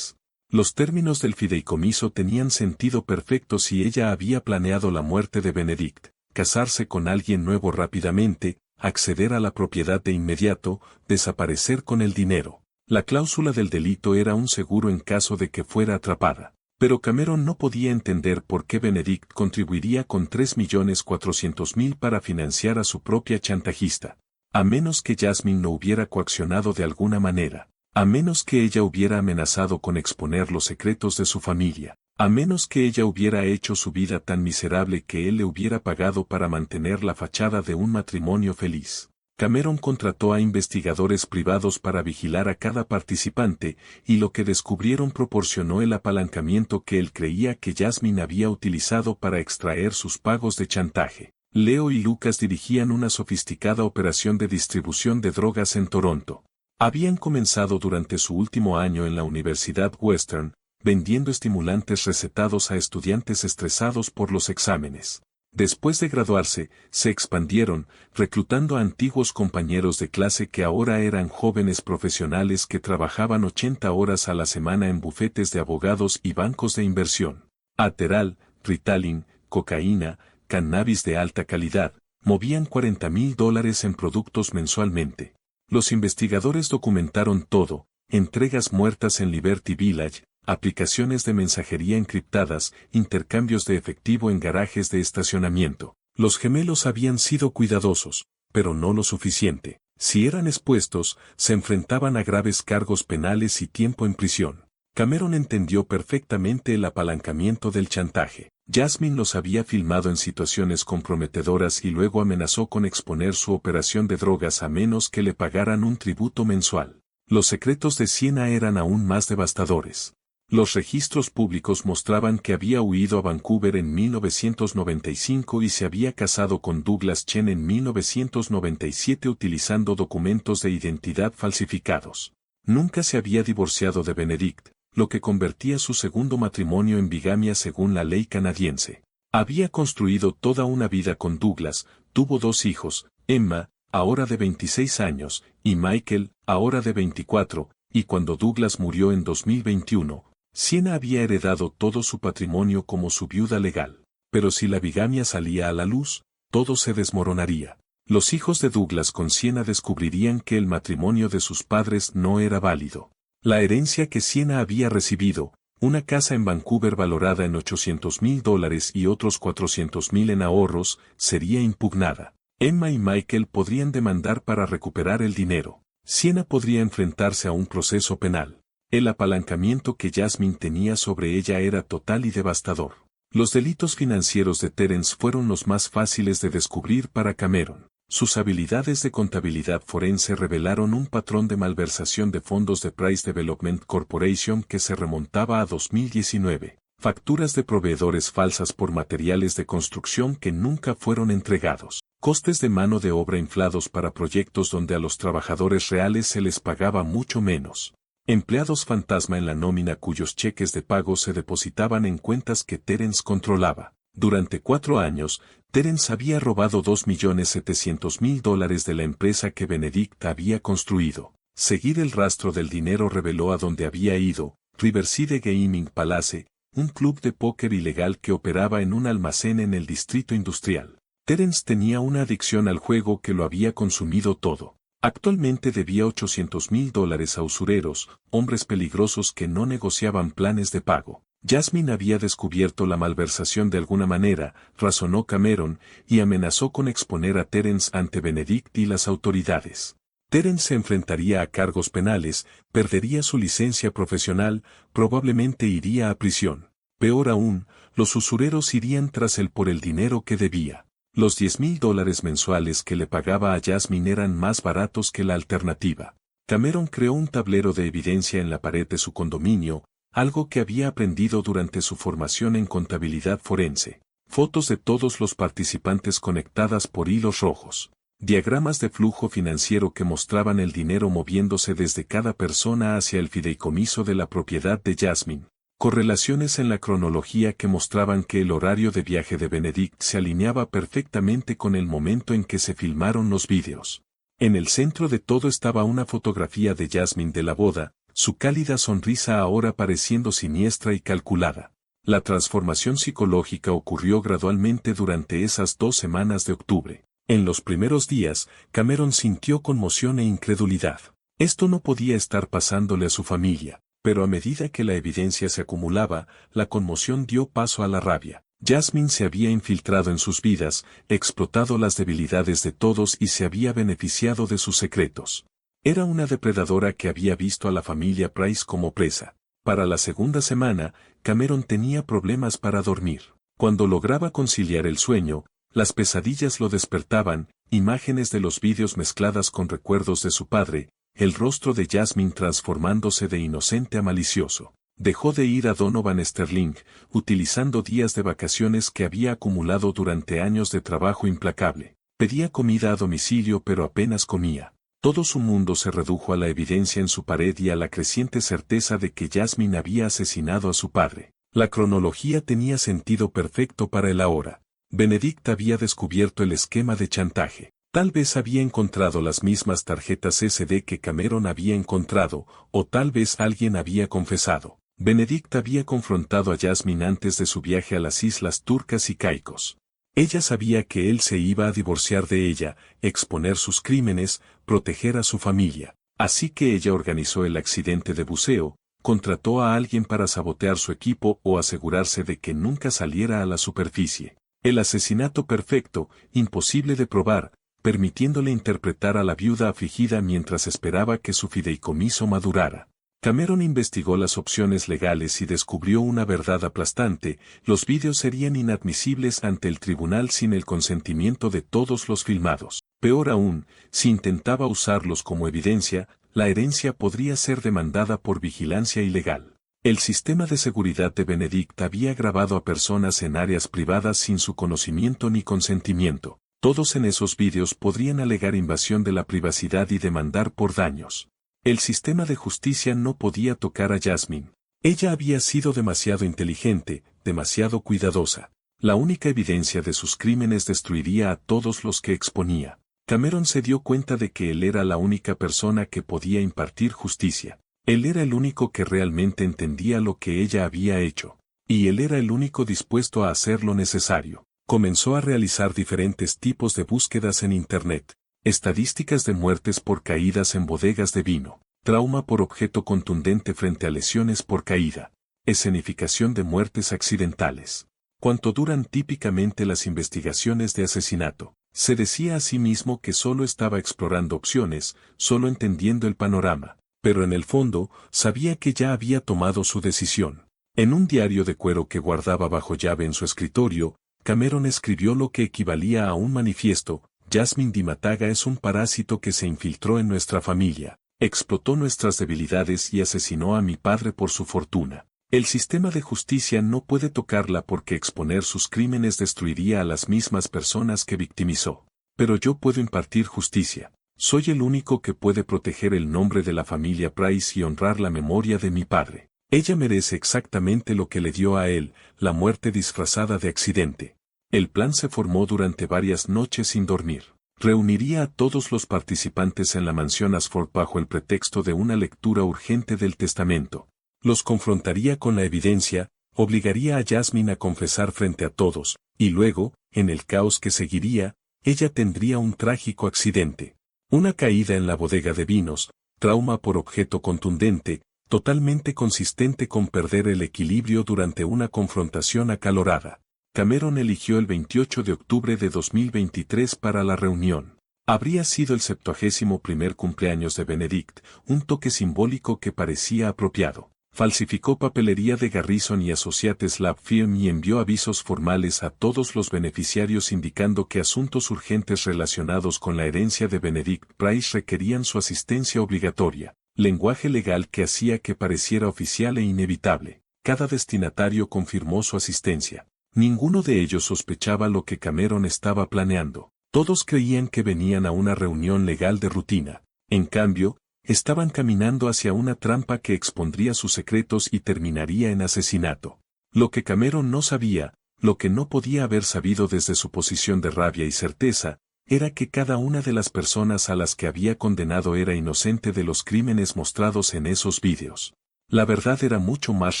Los términos del fideicomiso tenían sentido perfecto si ella había planeado la muerte de Benedict, casarse con alguien nuevo rápidamente, acceder a la propiedad de inmediato, desaparecer con el dinero. La cláusula del delito era un seguro en caso de que fuera atrapada. Pero Cameron no podía entender por qué Benedict contribuiría con $3.400.000 para financiar a su propia chantajista. A menos que Jasmine lo hubiera coaccionado de alguna manera. A menos que ella hubiera amenazado con exponer los secretos de su familia. A menos que ella hubiera hecho su vida tan miserable que él le hubiera pagado para mantener la fachada de un matrimonio feliz. Cameron contrató a investigadores privados para vigilar a cada participante, y lo que descubrieron proporcionó el apalancamiento que él creía que Jasmine había utilizado para extraer sus pagos de chantaje. Leo y Lucas dirigían una sofisticada operación de distribución de drogas en Toronto. Habían comenzado durante su último año en la Universidad Western, vendiendo estimulantes recetados a estudiantes estresados por los exámenes. Después de graduarse, se expandieron, reclutando a antiguos compañeros de clase que ahora eran jóvenes profesionales que trabajaban 80 horas a la semana en bufetes de abogados y bancos de inversión. Adderall, Ritalin, cocaína, cannabis de alta calidad, movían $40.000 en productos mensualmente. Los investigadores documentaron todo, entregas muertas en Liberty Village, aplicaciones de mensajería encriptadas, intercambios de efectivo en garajes de estacionamiento. Los gemelos habían sido cuidadosos, pero no lo suficiente. Si eran expuestos, se enfrentaban a graves cargos penales y tiempo en prisión. Cameron entendió perfectamente el apalancamiento del chantaje. Jasmine los había filmado en situaciones comprometedoras y luego amenazó con exponer su operación de drogas a menos que le pagaran un tributo mensual. Los secretos de Siena eran aún más devastadores. Los registros públicos mostraban que había huido a Vancouver en 1995 y se había casado con Douglas Chen en 1997 utilizando documentos de identidad falsificados. Nunca se había divorciado de Benedict, lo que convertía su segundo matrimonio en bigamia según la ley canadiense. Había construido toda una vida con Douglas, tuvo 2 hijos, Emma, ahora de 26 años, y Michael, ahora de 24, y cuando Douglas murió en 2021, Siena había heredado todo su patrimonio como su viuda legal. Pero si la bigamia salía a la luz, todo se desmoronaría. Los hijos de Douglas con Siena descubrirían que el matrimonio de sus padres no era válido. La herencia que Siena había recibido, una casa en Vancouver valorada en $800.000 y otros $400.000 en ahorros, sería impugnada. Emma y Michael podrían demandar para recuperar el dinero. Siena podría enfrentarse a un proceso penal. El apalancamiento que Jasmine tenía sobre ella era total y devastador. Los delitos financieros de Terence fueron los más fáciles de descubrir para Cameron. Sus habilidades de contabilidad forense revelaron un patrón de malversación de fondos de Price Development Corporation que se remontaba a 2019. Facturas de proveedores falsas por materiales de construcción que nunca fueron entregados. Costes de mano de obra inflados para proyectos donde a los trabajadores reales se les pagaba mucho menos. Empleados fantasma en la nómina cuyos cheques de pago se depositaban en cuentas que Terence controlaba. Durante 4 años, Terence había robado $2.700.000 de la empresa que Benedict había construido. Seguir el rastro del dinero reveló a dónde había ido, Riverside Gaming Palace, un club de póker ilegal que operaba en un almacén en el distrito industrial. Terence tenía una adicción al juego que lo había consumido todo. Actualmente debía $800,000 a usureros, hombres peligrosos que no negociaban planes de pago. Jasmine había descubierto la malversación de alguna manera, razonó Cameron, y amenazó con exponer a Terence ante Benedict y las autoridades. Terence se enfrentaría a cargos penales, perdería su licencia profesional, probablemente iría a prisión. Peor aún, los usureros irían tras él por el dinero que debía. Los $10,000 mensuales que le pagaba a Jasmine eran más baratos que la alternativa. Cameron creó un tablero de evidencia en la pared de su condominio, algo que había aprendido durante su formación en contabilidad forense. Fotos de todos los participantes conectadas por hilos rojos. Diagramas de flujo financiero que mostraban el dinero moviéndose desde cada persona hacia el fideicomiso de la propiedad de Jasmine. Correlaciones en la cronología que mostraban que el horario de viaje de Benedict se alineaba perfectamente con el momento en que se filmaron los vídeos. En el centro de todo estaba una fotografía de Jasmine de la boda, su cálida sonrisa ahora pareciendo siniestra y calculada. La transformación psicológica ocurrió gradualmente durante esas 2 semanas de octubre. En los primeros días, Cameron sintió conmoción e incredulidad. Esto no podía estar pasándole a su familia, pero a medida que la evidencia se acumulaba, la conmoción dio paso a la rabia. Jasmine se había infiltrado en sus vidas, explotado las debilidades de todos y se había beneficiado de sus secretos. Era una depredadora que había visto a la familia Price como presa. Para la segunda semana, Cameron tenía problemas para dormir. Cuando lograba conciliar el sueño, las pesadillas lo despertaban, imágenes de los vídeos mezcladas con recuerdos de su padre, el rostro de Jasmine transformándose de inocente a malicioso. Dejó de ir a Donovan Sterling, utilizando días de vacaciones que había acumulado durante años de trabajo implacable. Pedía comida a domicilio pero apenas comía. Todo su mundo se redujo a la evidencia en su pared y a la creciente certeza de que Jasmine había asesinado a su padre. La cronología tenía sentido perfecto para él ahora. Benedict había descubierto el esquema de chantaje. Tal vez había encontrado las mismas tarjetas SD que Cameron había encontrado, o tal vez alguien había confesado. Benedict había confrontado a Jasmine antes de su viaje a las Islas Turcas y Caicos. Ella sabía que él se iba a divorciar de ella, exponer sus crímenes, proteger a su familia. Así que ella organizó el accidente de buceo, contrató a alguien para sabotear su equipo o asegurarse de que nunca saliera a la superficie. El asesinato perfecto, imposible de probar, permitiéndole interpretar a la viuda afligida mientras esperaba que su fideicomiso madurara. Cameron investigó las opciones legales y descubrió una verdad aplastante: los vídeos serían inadmisibles ante el tribunal sin el consentimiento de todos los filmados. Peor aún, si intentaba usarlos como evidencia, la herencia podría ser demandada por vigilancia ilegal. El sistema de seguridad de Benedict había grabado a personas en áreas privadas sin su conocimiento ni consentimiento. Todos en esos vídeos podrían alegar invasión de la privacidad y demandar por daños. El sistema de justicia no podía tocar a Jasmine. Ella había sido demasiado inteligente, demasiado cuidadosa. La única evidencia de sus crímenes destruiría a todos los que exponía. Cameron se dio cuenta de que él era la única persona que podía impartir justicia. Él era el único que realmente entendía lo que ella había hecho. Y él era el único dispuesto a hacer lo necesario. Comenzó a realizar diferentes tipos de búsquedas en Internet. Estadísticas de muertes por caídas en bodegas de vino. Trauma por objeto contundente frente a lesiones por caída. Escenificación de muertes accidentales. ¿Cuánto duran típicamente las investigaciones de asesinato? Se decía a sí mismo que solo estaba explorando opciones, solo entendiendo el panorama. Pero en el fondo, sabía que ya había tomado su decisión. En un diario de cuero que guardaba bajo llave en su escritorio, Cameron escribió lo que equivalía a un manifiesto: Jasmine Dimataga es un parásito que se infiltró en nuestra familia, explotó nuestras debilidades y asesinó a mi padre por su fortuna. El sistema de justicia no puede tocarla porque exponer sus crímenes destruiría a las mismas personas que victimizó. Pero yo puedo impartir justicia. Soy el único que puede proteger el nombre de la familia Price y honrar la memoria de mi padre. Ella merece exactamente lo que le dio a él, la muerte disfrazada de accidente. El plan se formó durante varias noches sin dormir. Reuniría a todos los participantes en la mansión Ashford bajo el pretexto de una lectura urgente del testamento. Los confrontaría con la evidencia, obligaría a Jasmine a confesar frente a todos, y luego, en el caos que seguiría, ella tendría un trágico accidente. Una caída en la bodega de vinos, trauma por objeto contundente, totalmente consistente con perder el equilibrio durante una confrontación acalorada. Cameron eligió el 28 de octubre de 2023 para la reunión. Habría sido el 71º cumpleaños de Benedict, un toque simbólico que parecía apropiado. Falsificó papelería de Garrison y Associates Lab Firm y envió avisos formales a todos los beneficiarios indicando que asuntos urgentes relacionados con la herencia de Benedict Price requerían su asistencia obligatoria, lenguaje legal que hacía que pareciera oficial e inevitable. Cada destinatario confirmó su asistencia. Ninguno de ellos sospechaba lo que Cameron estaba planeando. Todos creían que venían a una reunión legal de rutina. En cambio, estaban caminando hacia una trampa que expondría sus secretos y terminaría en asesinato. Lo que Cameron no sabía, lo que no podía haber sabido desde su posición de rabia y certeza, era que cada una de las personas a las que había condenado era inocente de los crímenes mostrados en esos vídeos. La verdad era mucho más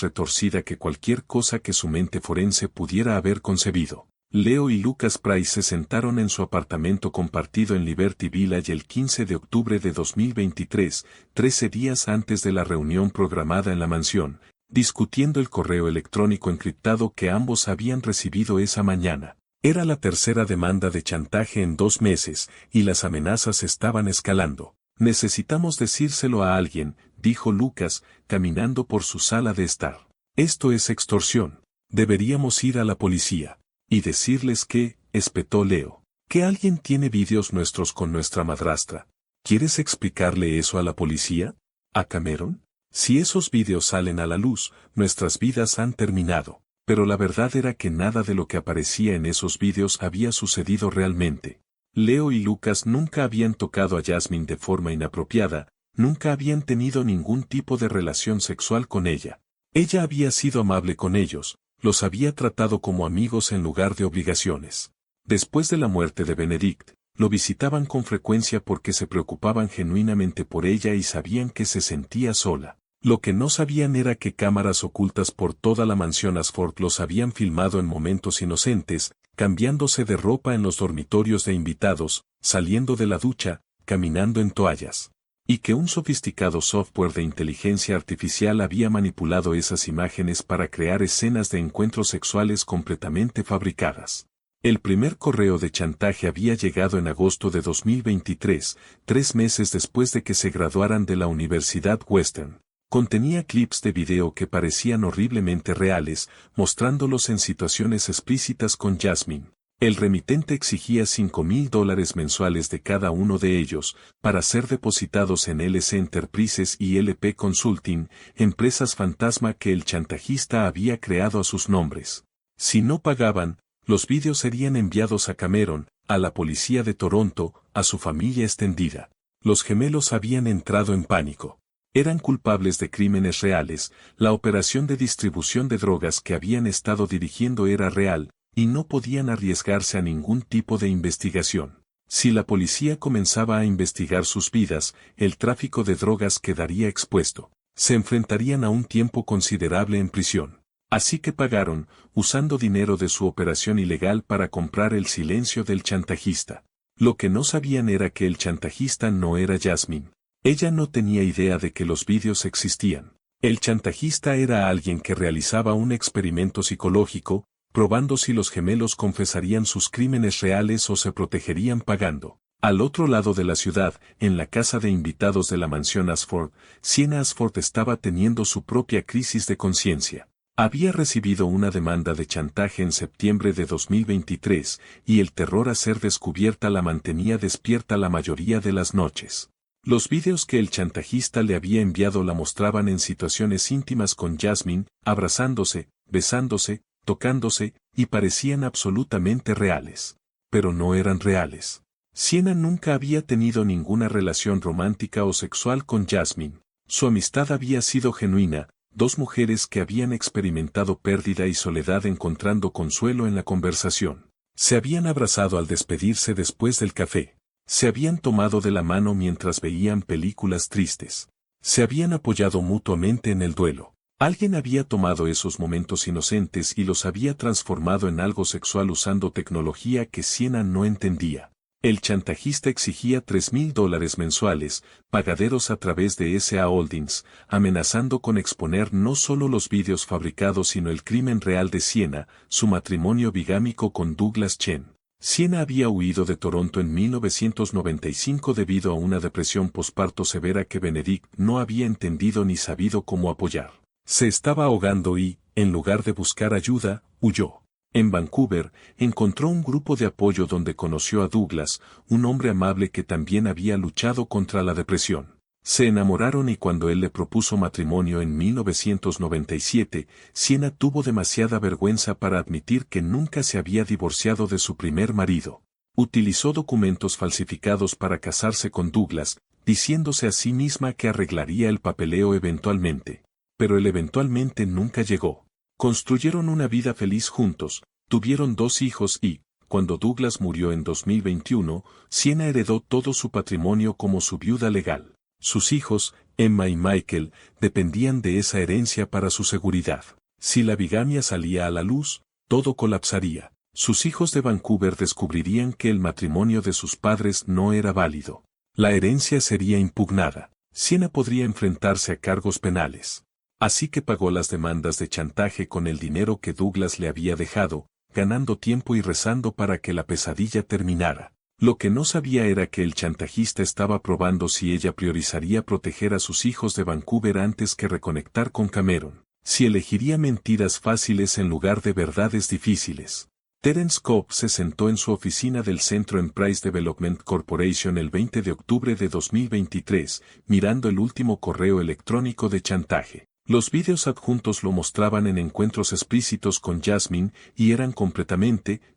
retorcida que cualquier cosa que su mente forense pudiera haber concebido. Leo y Lucas Price se sentaron en su apartamento compartido en Liberty Village el 15 de octubre de 2023, 13 días antes de la reunión programada en la mansión, discutiendo el correo electrónico encriptado que ambos habían recibido esa mañana. Era la tercera demanda de chantaje en 2 meses, y las amenazas estaban escalando. Necesitamos decírselo a alguien, dijo Lucas, caminando por su sala de estar. Esto es extorsión. Deberíamos ir a la policía. Y decirles que, espetó Leo, que alguien tiene vídeos nuestros con nuestra madrastra. ¿Quieres explicarle eso a la policía? ¿A Cameron? Si esos vídeos salen a la luz, nuestras vidas han terminado. Pero la verdad era que nada de lo que aparecía en esos vídeos había sucedido realmente. Leo y Lucas nunca habían tocado a Jasmine de forma inapropiada, nunca habían tenido ningún tipo de relación sexual con ella. Ella había sido amable con ellos, los había tratado como amigos en lugar de obligaciones. Después de la muerte de Benedict, lo visitaban con frecuencia porque se preocupaban genuinamente por ella y sabían que se sentía sola. Lo que no sabían era que cámaras ocultas por toda la mansión Ashford los habían filmado en momentos inocentes, cambiándose de ropa en los dormitorios de invitados, saliendo de la ducha, caminando en toallas. Y que un sofisticado software de inteligencia artificial había manipulado esas imágenes para crear escenas de encuentros sexuales completamente fabricadas. El primer correo de chantaje había llegado en agosto de 2023, 3 meses después de que se graduaran de la Universidad Western. Contenía clips de video que parecían horriblemente reales, mostrándolos en situaciones explícitas con Jasmine. El remitente exigía $5,000 mensuales de cada uno de ellos, para ser depositados en LC Enterprises y LP Consulting, empresas fantasma que el chantajista había creado a sus nombres. Si no pagaban, los vídeos serían enviados a Cameron, a la policía de Toronto, a su familia extendida. Los gemelos habían entrado en pánico. Eran culpables de crímenes reales, la operación de distribución de drogas que habían estado dirigiendo era real, y no podían arriesgarse a ningún tipo de investigación. Si la policía comenzaba a investigar sus vidas, el tráfico de drogas quedaría expuesto. Se enfrentarían a un tiempo considerable en prisión. Así que pagaron, usando dinero de su operación ilegal para comprar el silencio del chantajista. Lo que no sabían era que el chantajista no era Jasmine. Ella no tenía idea de que los vídeos existían. El chantajista era alguien que realizaba un experimento psicológico, probando si los gemelos confesarían sus crímenes reales o se protegerían pagando. Al otro lado de la ciudad, en la casa de invitados de la mansión Ashford, Sienna Ashford estaba teniendo su propia crisis de conciencia. Había recibido una demanda de chantaje en septiembre de 2023, y el terror a ser descubierta la mantenía despierta la mayoría de las noches. Los vídeos que el chantajista le había enviado la mostraban en situaciones íntimas con Jasmine, abrazándose, besándose, tocándose, y parecían absolutamente reales. Pero no eran reales. Sienna nunca había tenido ninguna relación romántica o sexual con Jasmine. Su amistad había sido genuina, dos mujeres que habían experimentado pérdida y soledad encontrando consuelo en la conversación. Se habían abrazado al despedirse después del café. Se habían tomado de la mano mientras veían películas tristes. Se habían apoyado mutuamente en el duelo. Alguien había tomado esos momentos inocentes y los había transformado en algo sexual usando tecnología que Sienna no entendía. El chantajista exigía $3,000 mensuales, pagaderos a través de S.A. Holdings, amenazando con exponer no solo los vídeos fabricados sino el crimen real de Sienna, su matrimonio bigámico con Douglas Chen. Sienna había huido de Toronto en 1995 debido a una depresión posparto severa que Benedict no había entendido ni sabido cómo apoyar. Se estaba ahogando y, en lugar de buscar ayuda, huyó. En Vancouver, encontró un grupo de apoyo donde conoció a Douglas, un hombre amable que también había luchado contra la depresión. Se enamoraron y cuando él le propuso matrimonio en 1997, Sienna tuvo demasiada vergüenza para admitir que nunca se había divorciado de su primer marido. Utilizó documentos falsificados para casarse con Douglas, diciéndose a sí misma que arreglaría el papeleo eventualmente. Pero él eventualmente nunca llegó. Construyeron una vida feliz juntos, tuvieron 2 hijos y, cuando Douglas murió en 2021, Sienna heredó todo su patrimonio como su viuda legal. Sus hijos, Emma y Michael, dependían de esa herencia para su seguridad. Si la bigamia salía a la luz, todo colapsaría. Sus hijos de Vancouver descubrirían que el matrimonio de sus padres no era válido. La herencia sería impugnada. Sienna podría enfrentarse a cargos penales. Así que pagó las demandas de chantaje con el dinero que Douglas le había dejado, ganando tiempo y rezando para que la pesadilla terminara. Lo que no sabía era que el chantajista estaba probando si ella priorizaría proteger a sus hijos de Vancouver antes que reconectar con Cameron, si elegiría mentiras fáciles en lugar de verdades difíciles. Terence Cobb se sentó en su oficina del centro en Price Development Corporation el 20 de octubre de 2023, mirando el último correo electrónico de chantaje. Los vídeos adjuntos lo mostraban en encuentros explícitos con Jasmine y eran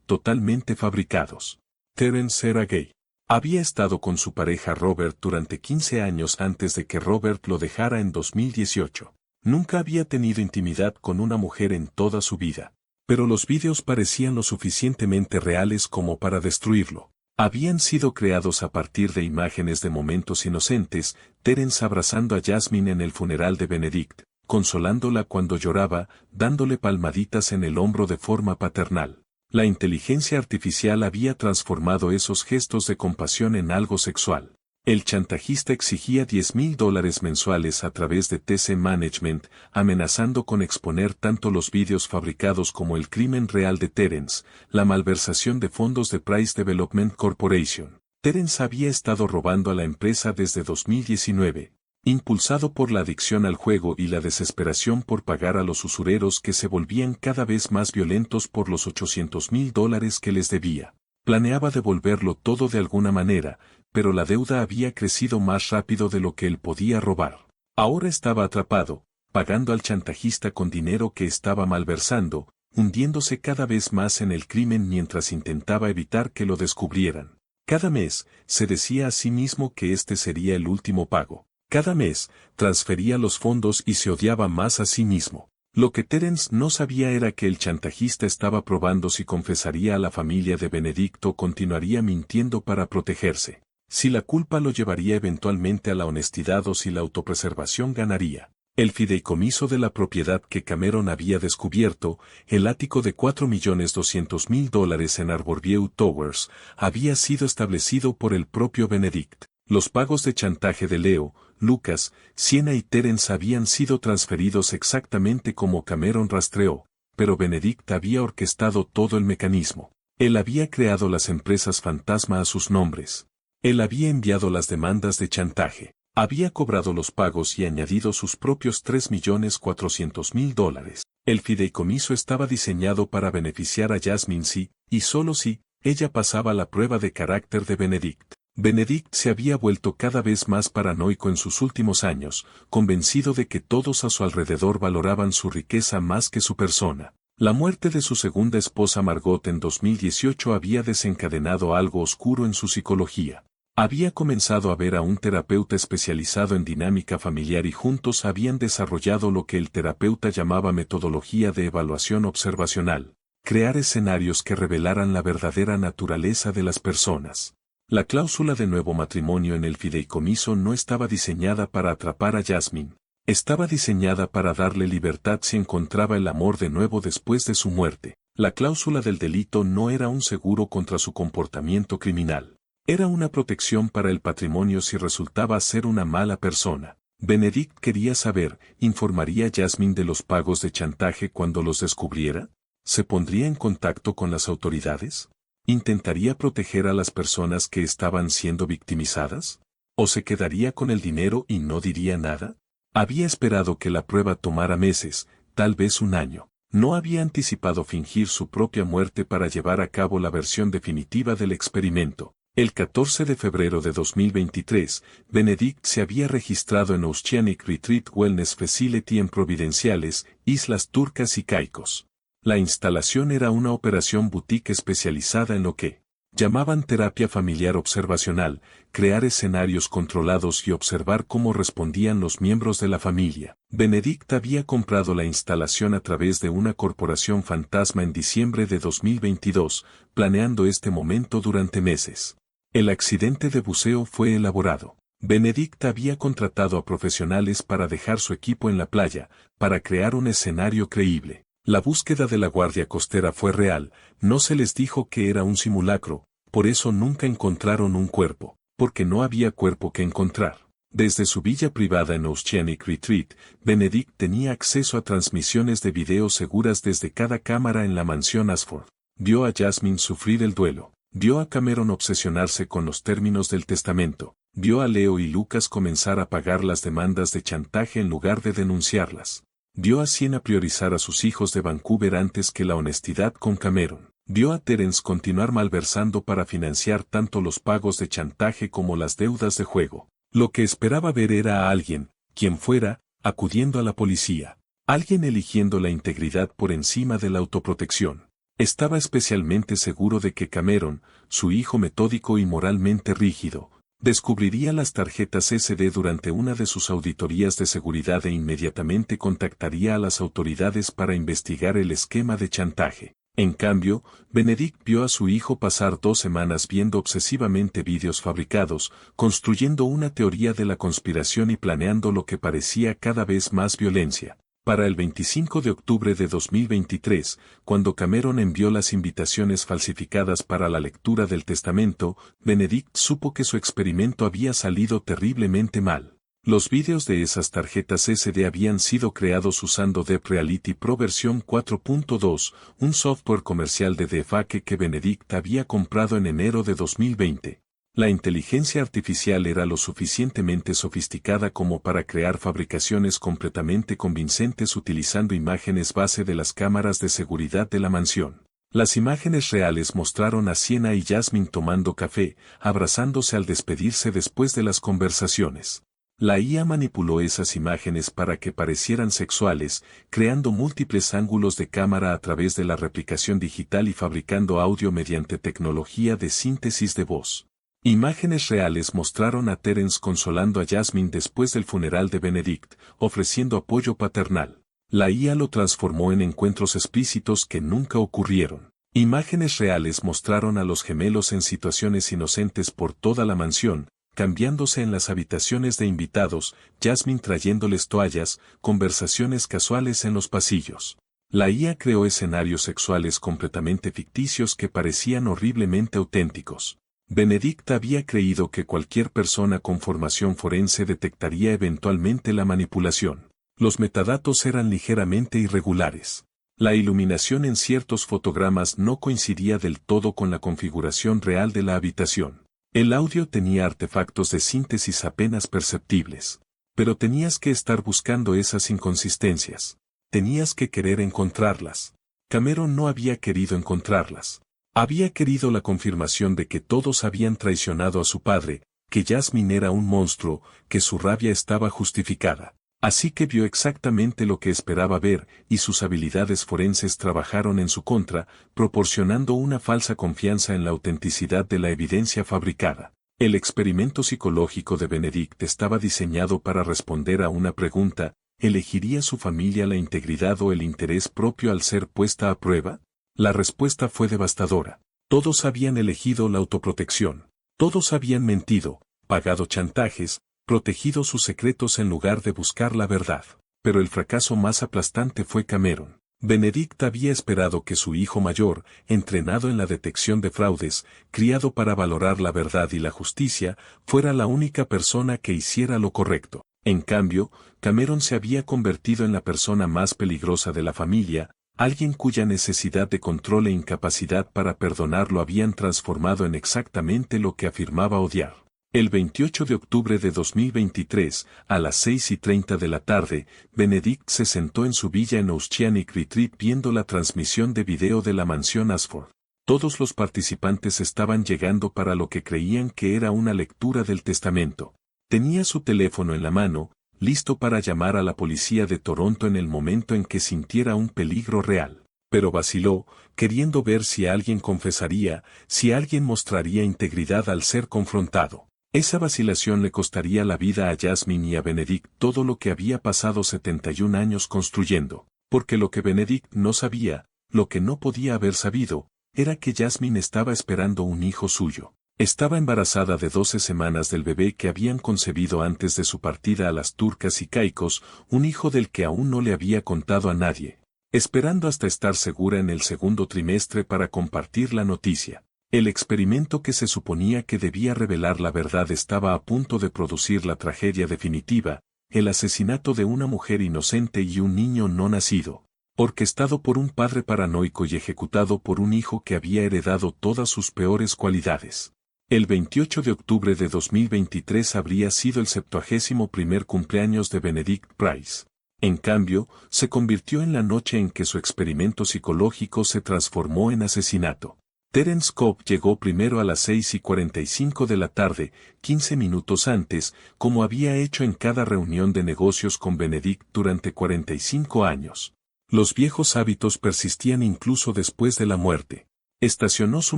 totalmente fabricados. Terence era gay. Había estado con su pareja Robert durante 15 años antes de que Robert lo dejara en 2018. Nunca había tenido intimidad con una mujer en toda su vida. Pero los vídeos parecían lo suficientemente reales como para destruirlo. Habían sido creados a partir de imágenes de momentos inocentes, Terence abrazando a Jasmine en el funeral de Benedict, consolándola cuando lloraba, dándole palmaditas en el hombro de forma paternal. La inteligencia artificial había transformado esos gestos de compasión en algo sexual. El chantajista exigía $10,000 mensuales a través de TC Management, amenazando con exponer tanto los vídeos fabricados como el crimen real de Terence, la malversación de fondos de Price Development Corporation. Terence había estado robando a la empresa desde 2019. Impulsado por la adicción al juego y la desesperación por pagar a los usureros que se volvían cada vez más violentos por los $800,000 que les debía. Planeaba devolverlo todo de alguna manera, pero la deuda había crecido más rápido de lo que él podía robar. Ahora estaba atrapado, pagando al chantajista con dinero que estaba malversando, hundiéndose cada vez más en el crimen mientras intentaba evitar que lo descubrieran. Cada mes, se decía a sí mismo que este sería el último pago. Cada mes, transfería los fondos y se odiaba más a sí mismo. Lo que Terence no sabía era que el chantajista estaba probando si confesaría a la familia de Benedict o continuaría mintiendo para protegerse. Si la culpa lo llevaría eventualmente a la honestidad o si la autopreservación ganaría. El fideicomiso de la propiedad que Cameron había descubierto, el ático de $4,200,000 en Arborview Towers, había sido establecido por el propio Benedict. Los pagos de chantaje de Leo, Lucas, Sienna y Terence habían sido transferidos exactamente como Cameron rastreó, pero Benedict había orquestado todo el mecanismo. Él había creado las empresas fantasma a sus nombres. Él había enviado las demandas de chantaje. Había cobrado los pagos y añadido sus propios $3,400,000. El fideicomiso estaba diseñado para beneficiar a Jasmine si, y solo si, ella pasaba la prueba de carácter de Benedict. Benedict se había vuelto cada vez más paranoico en sus últimos años, convencido de que todos a su alrededor valoraban su riqueza más que su persona. La muerte de su segunda esposa Margot en 2018 había desencadenado algo oscuro en su psicología. Había comenzado a ver a un terapeuta especializado en dinámica familiar y juntos habían desarrollado lo que el terapeuta llamaba metodología de evaluación observacional, crear escenarios que revelaran la verdadera naturaleza de las personas. La cláusula de nuevo matrimonio en el fideicomiso no estaba diseñada para atrapar a Jasmine. Estaba diseñada para darle libertad si encontraba el amor de nuevo después de su muerte. La cláusula del delito no era un seguro contra su comportamiento criminal. Era una protección para el patrimonio si resultaba ser una mala persona. Benedict quería saber, ¿informaría Jasmine de los pagos de chantaje cuando los descubriera? ¿Se pondría en contacto con las autoridades? ¿Intentaría proteger a las personas que estaban siendo victimizadas? ¿O se quedaría con el dinero y no diría nada? Había esperado que la prueba tomara meses, tal vez un año. No había anticipado fingir su propia muerte para llevar a cabo la versión definitiva del experimento. El 14 de febrero de 2023, Benedict se había registrado en Oceanic Retreat Wellness Facility en Providenciales, Islas Turcas y Caicos. La instalación era una operación boutique especializada en lo que llamaban terapia familiar observacional, crear escenarios controlados y observar cómo respondían los miembros de la familia. Benedict había comprado la instalación a través de una corporación fantasma en diciembre de 2022, planeando este momento durante meses. El accidente de buceo fue elaborado. Benedict había contratado a profesionales para dejar su equipo en la playa, para crear un escenario creíble. La búsqueda de la guardia costera fue real, no se les dijo que era un simulacro, por eso nunca encontraron un cuerpo, porque no había cuerpo que encontrar. Desde su villa privada en Oceanic Retreat, Benedict tenía acceso a transmisiones de video seguras desde cada cámara en la mansión Ashford. Vio a Jasmine sufrir el duelo, vio a Cameron obsesionarse con los términos del testamento, vio a Leo y Lucas comenzar a pagar las demandas de chantaje en lugar de denunciarlas. Vio a Sienna priorizar a sus hijos de Vancouver antes que la honestidad con Cameron. Vio a Terence continuar malversando para financiar tanto los pagos de chantaje como las deudas de juego. Lo que esperaba ver era a alguien, quien fuera, acudiendo a la policía. Alguien eligiendo la integridad por encima de la autoprotección. Estaba especialmente seguro de que Cameron, su hijo metódico y moralmente rígido, descubriría las tarjetas SD durante una de sus auditorías de seguridad e inmediatamente contactaría a las autoridades para investigar el esquema de chantaje. En cambio, Benedict vio a su hijo pasar 2 semanas viendo obsesivamente vídeos fabricados, construyendo una teoría de la conspiración y planeando lo que parecía cada vez más violencia. Para el 25 de octubre de 2023, cuando Cameron envió las invitaciones falsificadas para la lectura del testamento, Benedict supo que su experimento había salido terriblemente mal. Los vídeos de esas tarjetas SD habían sido creados usando Deep Reality Pro versión 4.2, un software comercial de Defake que Benedict había comprado en enero de 2020. La inteligencia artificial era lo suficientemente sofisticada como para crear fabricaciones completamente convincentes utilizando imágenes base de las cámaras de seguridad de la mansión. Las imágenes reales mostraron a Sienna y Jasmine tomando café, abrazándose al despedirse después de las conversaciones. La IA manipuló esas imágenes para que parecieran sexuales, creando múltiples ángulos de cámara a través de la replicación digital y fabricando audio mediante tecnología de síntesis de voz. Imágenes reales mostraron a Terence consolando a Jasmine después del funeral de Benedict, ofreciendo apoyo paternal. La IA lo transformó en encuentros explícitos que nunca ocurrieron. Imágenes reales mostraron a los gemelos en situaciones inocentes por toda la mansión, cambiándose en las habitaciones de invitados, Jasmine trayéndoles toallas, conversaciones casuales en los pasillos. La IA creó escenarios sexuales completamente ficticios que parecían horriblemente auténticos. Benedict había creído que cualquier persona con formación forense detectaría eventualmente la manipulación. Los metadatos eran ligeramente irregulares. La iluminación en ciertos fotogramas no coincidía del todo con la configuración real de la habitación. El audio tenía artefactos de síntesis apenas perceptibles. Pero tenías que estar buscando esas inconsistencias. Tenías que querer encontrarlas. Cameron no había querido encontrarlas. Había querido la confirmación de que todos habían traicionado a su padre, que Jasmine era un monstruo, que su rabia estaba justificada. Así que vio exactamente lo que esperaba ver, y sus habilidades forenses trabajaron en su contra, proporcionando una falsa confianza en la autenticidad de la evidencia fabricada. El experimento psicológico de Benedict estaba diseñado para responder a una pregunta: ¿elegiría su familia la integridad o el interés propio al ser puesta a prueba? La respuesta fue devastadora. Todos habían elegido la autoprotección. Todos habían mentido, pagado chantajes, protegido sus secretos en lugar de buscar la verdad. Pero el fracaso más aplastante fue Cameron. Benedict había esperado que su hijo mayor, entrenado en la detección de fraudes, criado para valorar la verdad y la justicia, fuera la única persona que hiciera lo correcto. En cambio, Cameron se había convertido en la persona más peligrosa de la familia, alguien cuya necesidad de control e incapacidad para perdonar lo habían transformado en exactamente lo que afirmaba odiar. El 28 de octubre de 2023, a las 6:30 de la tarde, Benedict se sentó en su villa en Oceanic Retreat viendo la transmisión de video de la mansión Ashford. Todos los participantes estaban llegando para lo que creían que era una lectura del testamento. Tenía su teléfono en la mano, listo para llamar a la policía de Toronto en el momento en que sintiera un peligro real. Pero vaciló, queriendo ver si alguien confesaría, si alguien mostraría integridad al ser confrontado. Esa vacilación le costaría la vida a Jasmine y a Benedict todo lo que había pasado 71 años construyendo, porque lo que Benedict no sabía, lo que no podía haber sabido, era que Jasmine estaba esperando un hijo suyo. Estaba embarazada de 12 semanas del bebé que habían concebido antes de su partida a las Turcas y Caicos, un hijo del que aún no le había contado a nadie, esperando hasta estar segura en el segundo trimestre para compartir la noticia. El experimento que se suponía que debía revelar la verdad estaba a punto de producir la tragedia definitiva, el asesinato de una mujer inocente y un niño no nacido, orquestado por un padre paranoico y ejecutado por un hijo que había heredado todas sus peores cualidades. El 28 de octubre de 2023 habría sido el 71º cumpleaños de Benedict Price. En cambio, se convirtió en la noche en que su experimento psicológico se transformó en asesinato. Terence Cobb llegó primero a las 6:45 de la tarde, 15 minutos antes, como había hecho en cada reunión de negocios con Benedict durante 45 años. Los viejos hábitos persistían incluso después de la muerte. Estacionó su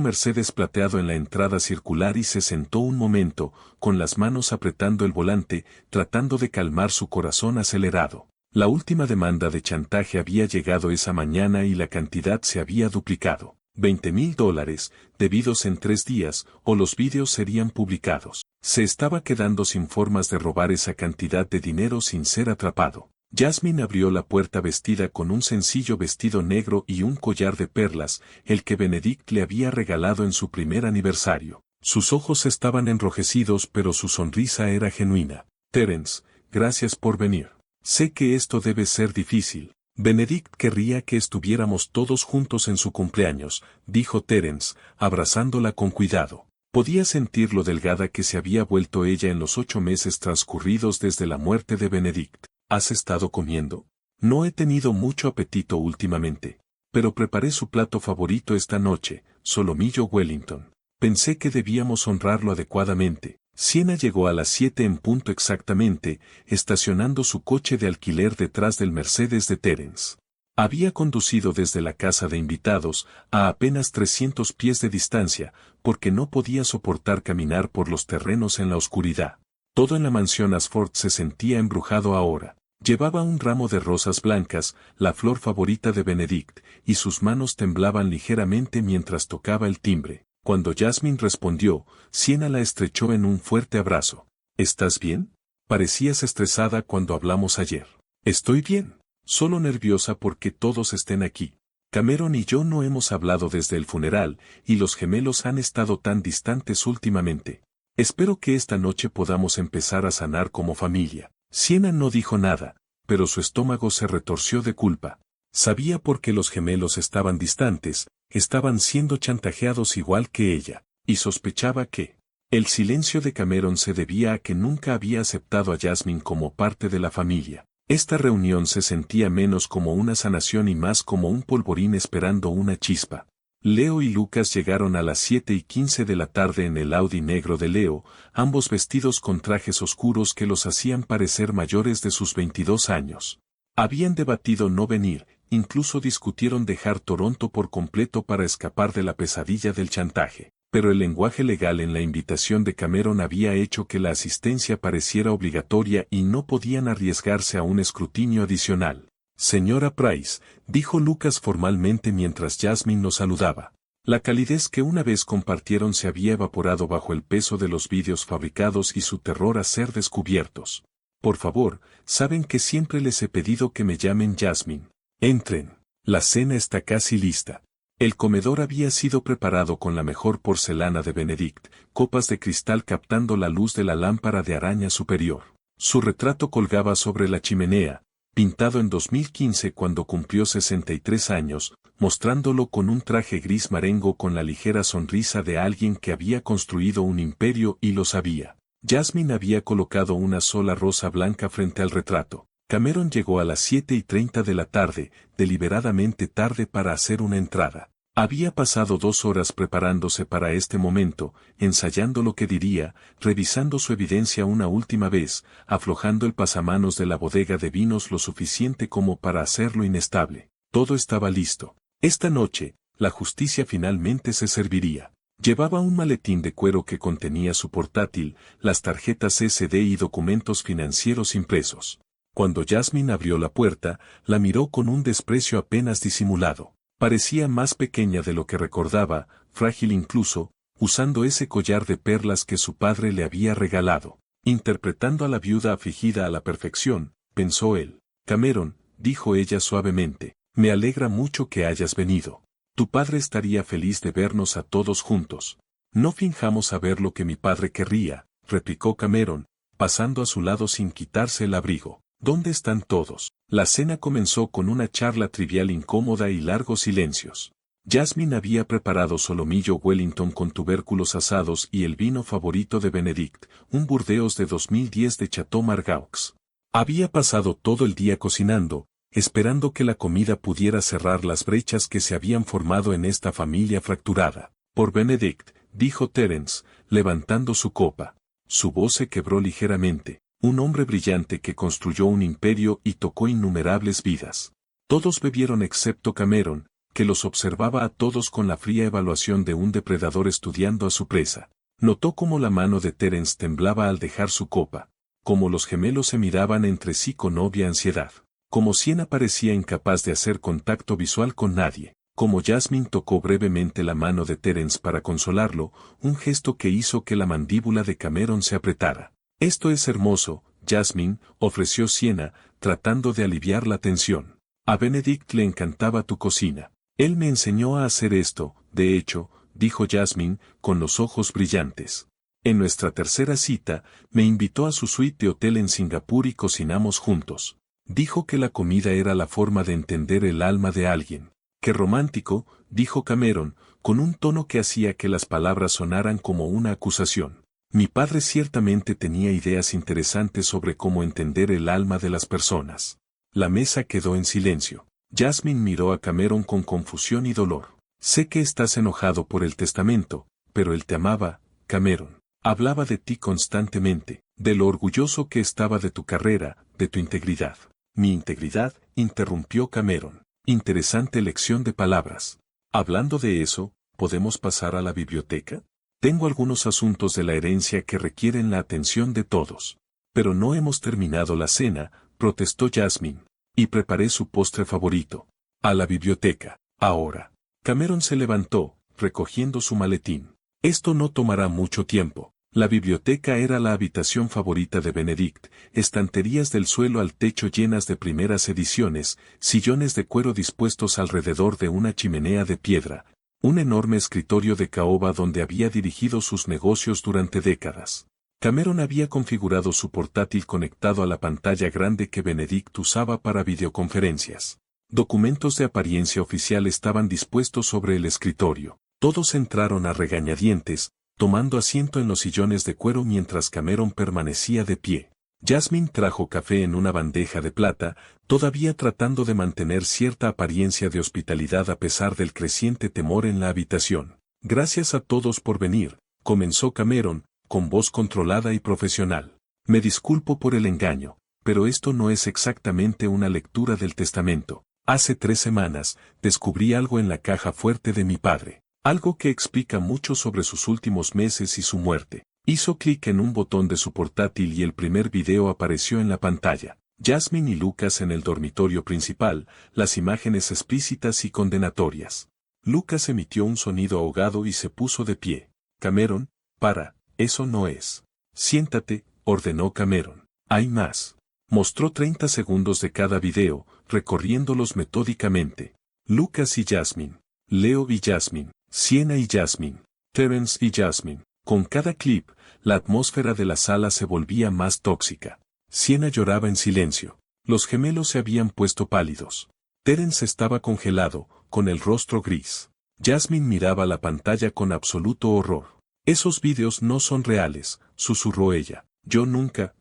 Mercedes plateado en la entrada circular y se sentó un momento, con las manos apretando el volante, tratando de calmar su corazón acelerado. La última demanda de chantaje había llegado esa mañana y la cantidad se había duplicado. $20,000, debidos en 3 días, o los vídeos serían publicados. Se estaba quedando sin formas de robar esa cantidad de dinero sin ser atrapado. Jasmine abrió la puerta vestida con un sencillo vestido negro y un collar de perlas, el que Benedict le había regalado en su primer aniversario. Sus ojos estaban enrojecidos pero su sonrisa era genuina. Terence, gracias por venir. Sé que esto debe ser difícil. Benedict querría que estuviéramos todos juntos en su cumpleaños, dijo Terence, abrazándola con cuidado. Podía sentir lo delgada que se había vuelto ella en los 8 meses transcurridos desde la muerte de Benedict. ¿Has estado comiendo? No he tenido mucho apetito últimamente, pero preparé su plato favorito esta noche, solomillo Wellington. Pensé que debíamos honrarlo adecuadamente. Sienna llegó a las 7 en punto exactamente, estacionando su coche de alquiler detrás del Mercedes de Terence. Había conducido desde la casa de invitados a apenas 300 pies de distancia, porque no podía soportar caminar por los terrenos en la oscuridad. Todo en la mansión Ashford se sentía embrujado ahora. Llevaba un ramo de rosas blancas, la flor favorita de Benedict, y sus manos temblaban ligeramente mientras tocaba el timbre. Cuando Jasmine respondió, Sienna la estrechó en un fuerte abrazo. ¿Estás bien? Parecías estresada cuando hablamos ayer. Estoy bien, solo nerviosa porque todos estén aquí. Cameron y yo no hemos hablado desde el funeral, y los gemelos han estado tan distantes últimamente. Espero que esta noche podamos empezar a sanar como familia. Sienna no dijo nada, pero su estómago se retorció de culpa. Sabía por qué los gemelos estaban distantes, estaban siendo chantajeados igual que ella, y sospechaba que el silencio de Cameron se debía a que nunca había aceptado a Jasmine como parte de la familia. Esta reunión se sentía menos como una sanación y más como un polvorín esperando una chispa. Leo y Lucas llegaron a las 7:15 de la tarde en el Audi negro de Leo, ambos vestidos con trajes oscuros que los hacían parecer mayores de sus 22 años. Habían debatido no venir, incluso discutieron dejar Toronto por completo para escapar de la pesadilla del chantaje, pero el lenguaje legal en la invitación de Cameron había hecho que la asistencia pareciera obligatoria y no podían arriesgarse a un escrutinio adicional. Señora Price, dijo Lucas formalmente mientras Jasmine nos saludaba. La calidez que una vez compartieron se había evaporado bajo el peso de los vídeos fabricados y su terror a ser descubiertos. Por favor, saben que siempre les he pedido que me llamen Jasmine. Entren. La cena está casi lista. El comedor había sido preparado con la mejor porcelana de Benedict, copas de cristal captando la luz de la lámpara de araña superior. Su retrato colgaba sobre la chimenea, pintado en 2015 cuando cumplió 63 años, mostrándolo con un traje gris marengo con la ligera sonrisa de alguien que había construido un imperio y lo sabía. Jasmine había colocado una sola rosa blanca frente al retrato. Cameron llegó a las 7:30 de la tarde, deliberadamente tarde para hacer una entrada. Había pasado 2 horas preparándose para este momento, ensayando lo que diría, revisando su evidencia una última vez, aflojando el pasamanos de la bodega de vinos lo suficiente como para hacerlo inestable. Todo estaba listo. Esta noche, la justicia finalmente se serviría. Llevaba un maletín de cuero que contenía su portátil, las tarjetas SD y documentos financieros impresos. Cuando Jasmine abrió la puerta, la miró con un desprecio apenas disimulado. Parecía más pequeña de lo que recordaba, frágil incluso, usando ese collar de perlas que su padre le había regalado. Interpretando a la viuda afligida a la perfección, pensó él. Cameron, dijo ella suavemente, me alegra mucho que hayas venido. Tu padre estaría feliz de vernos a todos juntos. No finjamos saber lo que mi padre querría, replicó Cameron, pasando a su lado sin quitarse el abrigo. ¿Dónde están todos? La cena comenzó con una charla trivial incómoda y largos silencios. Jasmine había preparado solomillo Wellington con tubérculos asados y el vino favorito de Benedict, un Burdeos de 2010 de Chateau Margaux. Había pasado todo el día cocinando, esperando que la comida pudiera cerrar las brechas que se habían formado en esta familia fracturada. Por Benedict, dijo Terence, levantando su copa. Su voz se quebró ligeramente. Un hombre brillante que construyó un imperio y tocó innumerables vidas. Todos bebieron excepto Cameron, que los observaba a todos con la fría evaluación de un depredador estudiando a su presa. Notó cómo la mano de Terence temblaba al dejar su copa, cómo los gemelos se miraban entre sí con obvia ansiedad, como Sienna parecía incapaz de hacer contacto visual con nadie, como Jasmine tocó brevemente la mano de Terence para consolarlo, un gesto que hizo que la mandíbula de Cameron se apretara. Esto es hermoso, Jasmine, ofreció Sienna, tratando de aliviar la tensión. A Benedict le encantaba tu cocina. Él me enseñó a hacer esto, de hecho, dijo Jasmine, con los ojos brillantes. En nuestra tercera cita, me invitó a su suite de hotel en Singapur y cocinamos juntos. Dijo que la comida era la forma de entender el alma de alguien. Qué romántico, dijo Cameron, con un tono que hacía que las palabras sonaran como una acusación. Mi padre ciertamente tenía ideas interesantes sobre cómo entender el alma de las personas. La mesa quedó en silencio. Jasmine miró a Cameron con confusión y dolor. Sé que estás enojado por el testamento, pero él te amaba, Cameron. Hablaba de ti constantemente, de lo orgulloso que estaba de tu carrera, de tu integridad. Mi integridad, interrumpió Cameron. Interesante elección de palabras. Hablando de eso, ¿podemos pasar a la biblioteca? Tengo algunos asuntos de la herencia que requieren la atención de todos. Pero no hemos terminado la cena, protestó Jasmine. Y preparé su postre favorito. A la biblioteca, ahora. Cameron se levantó, recogiendo su maletín. Esto no tomará mucho tiempo. La biblioteca era la habitación favorita de Benedict, estanterías del suelo al techo llenas de primeras ediciones, sillones de cuero dispuestos alrededor de una chimenea de piedra, un enorme escritorio de caoba donde había dirigido sus negocios durante décadas. Cameron había configurado su portátil conectado a la pantalla grande que Benedict usaba para videoconferencias. Documentos de apariencia oficial estaban dispuestos sobre el escritorio. Todos entraron a regañadientes, tomando asiento en los sillones de cuero mientras Cameron permanecía de pie. Jasmine trajo café en una bandeja de plata, todavía tratando de mantener cierta apariencia de hospitalidad a pesar del creciente temor en la habitación. Gracias a todos por venir, comenzó Cameron, con voz controlada y profesional. Me disculpo por el engaño, pero esto no es exactamente una lectura del testamento. Hace 3 semanas, descubrí algo en la caja fuerte de mi padre. Algo que explica mucho sobre sus últimos meses y su muerte. Hizo clic en un botón de su portátil y el primer video apareció en la pantalla. Jasmine y Lucas en el dormitorio principal, las imágenes explícitas y condenatorias. Lucas emitió un sonido ahogado y se puso de pie. Cameron, para, eso no es. Siéntate, ordenó Cameron. Hay más. Mostró 30 segundos de cada video, recorriéndolos metódicamente. Lucas y Jasmine. Leo y Jasmine. Sienna y Jasmine. Terence y Jasmine. Con cada clip, la atmósfera de la sala se volvía más tóxica. Sienna lloraba en silencio. Los gemelos se habían puesto pálidos. Terence estaba congelado, con el rostro gris. Jasmine miraba la pantalla con absoluto horror. Esos vídeos no son reales, susurró ella. Yo nunca.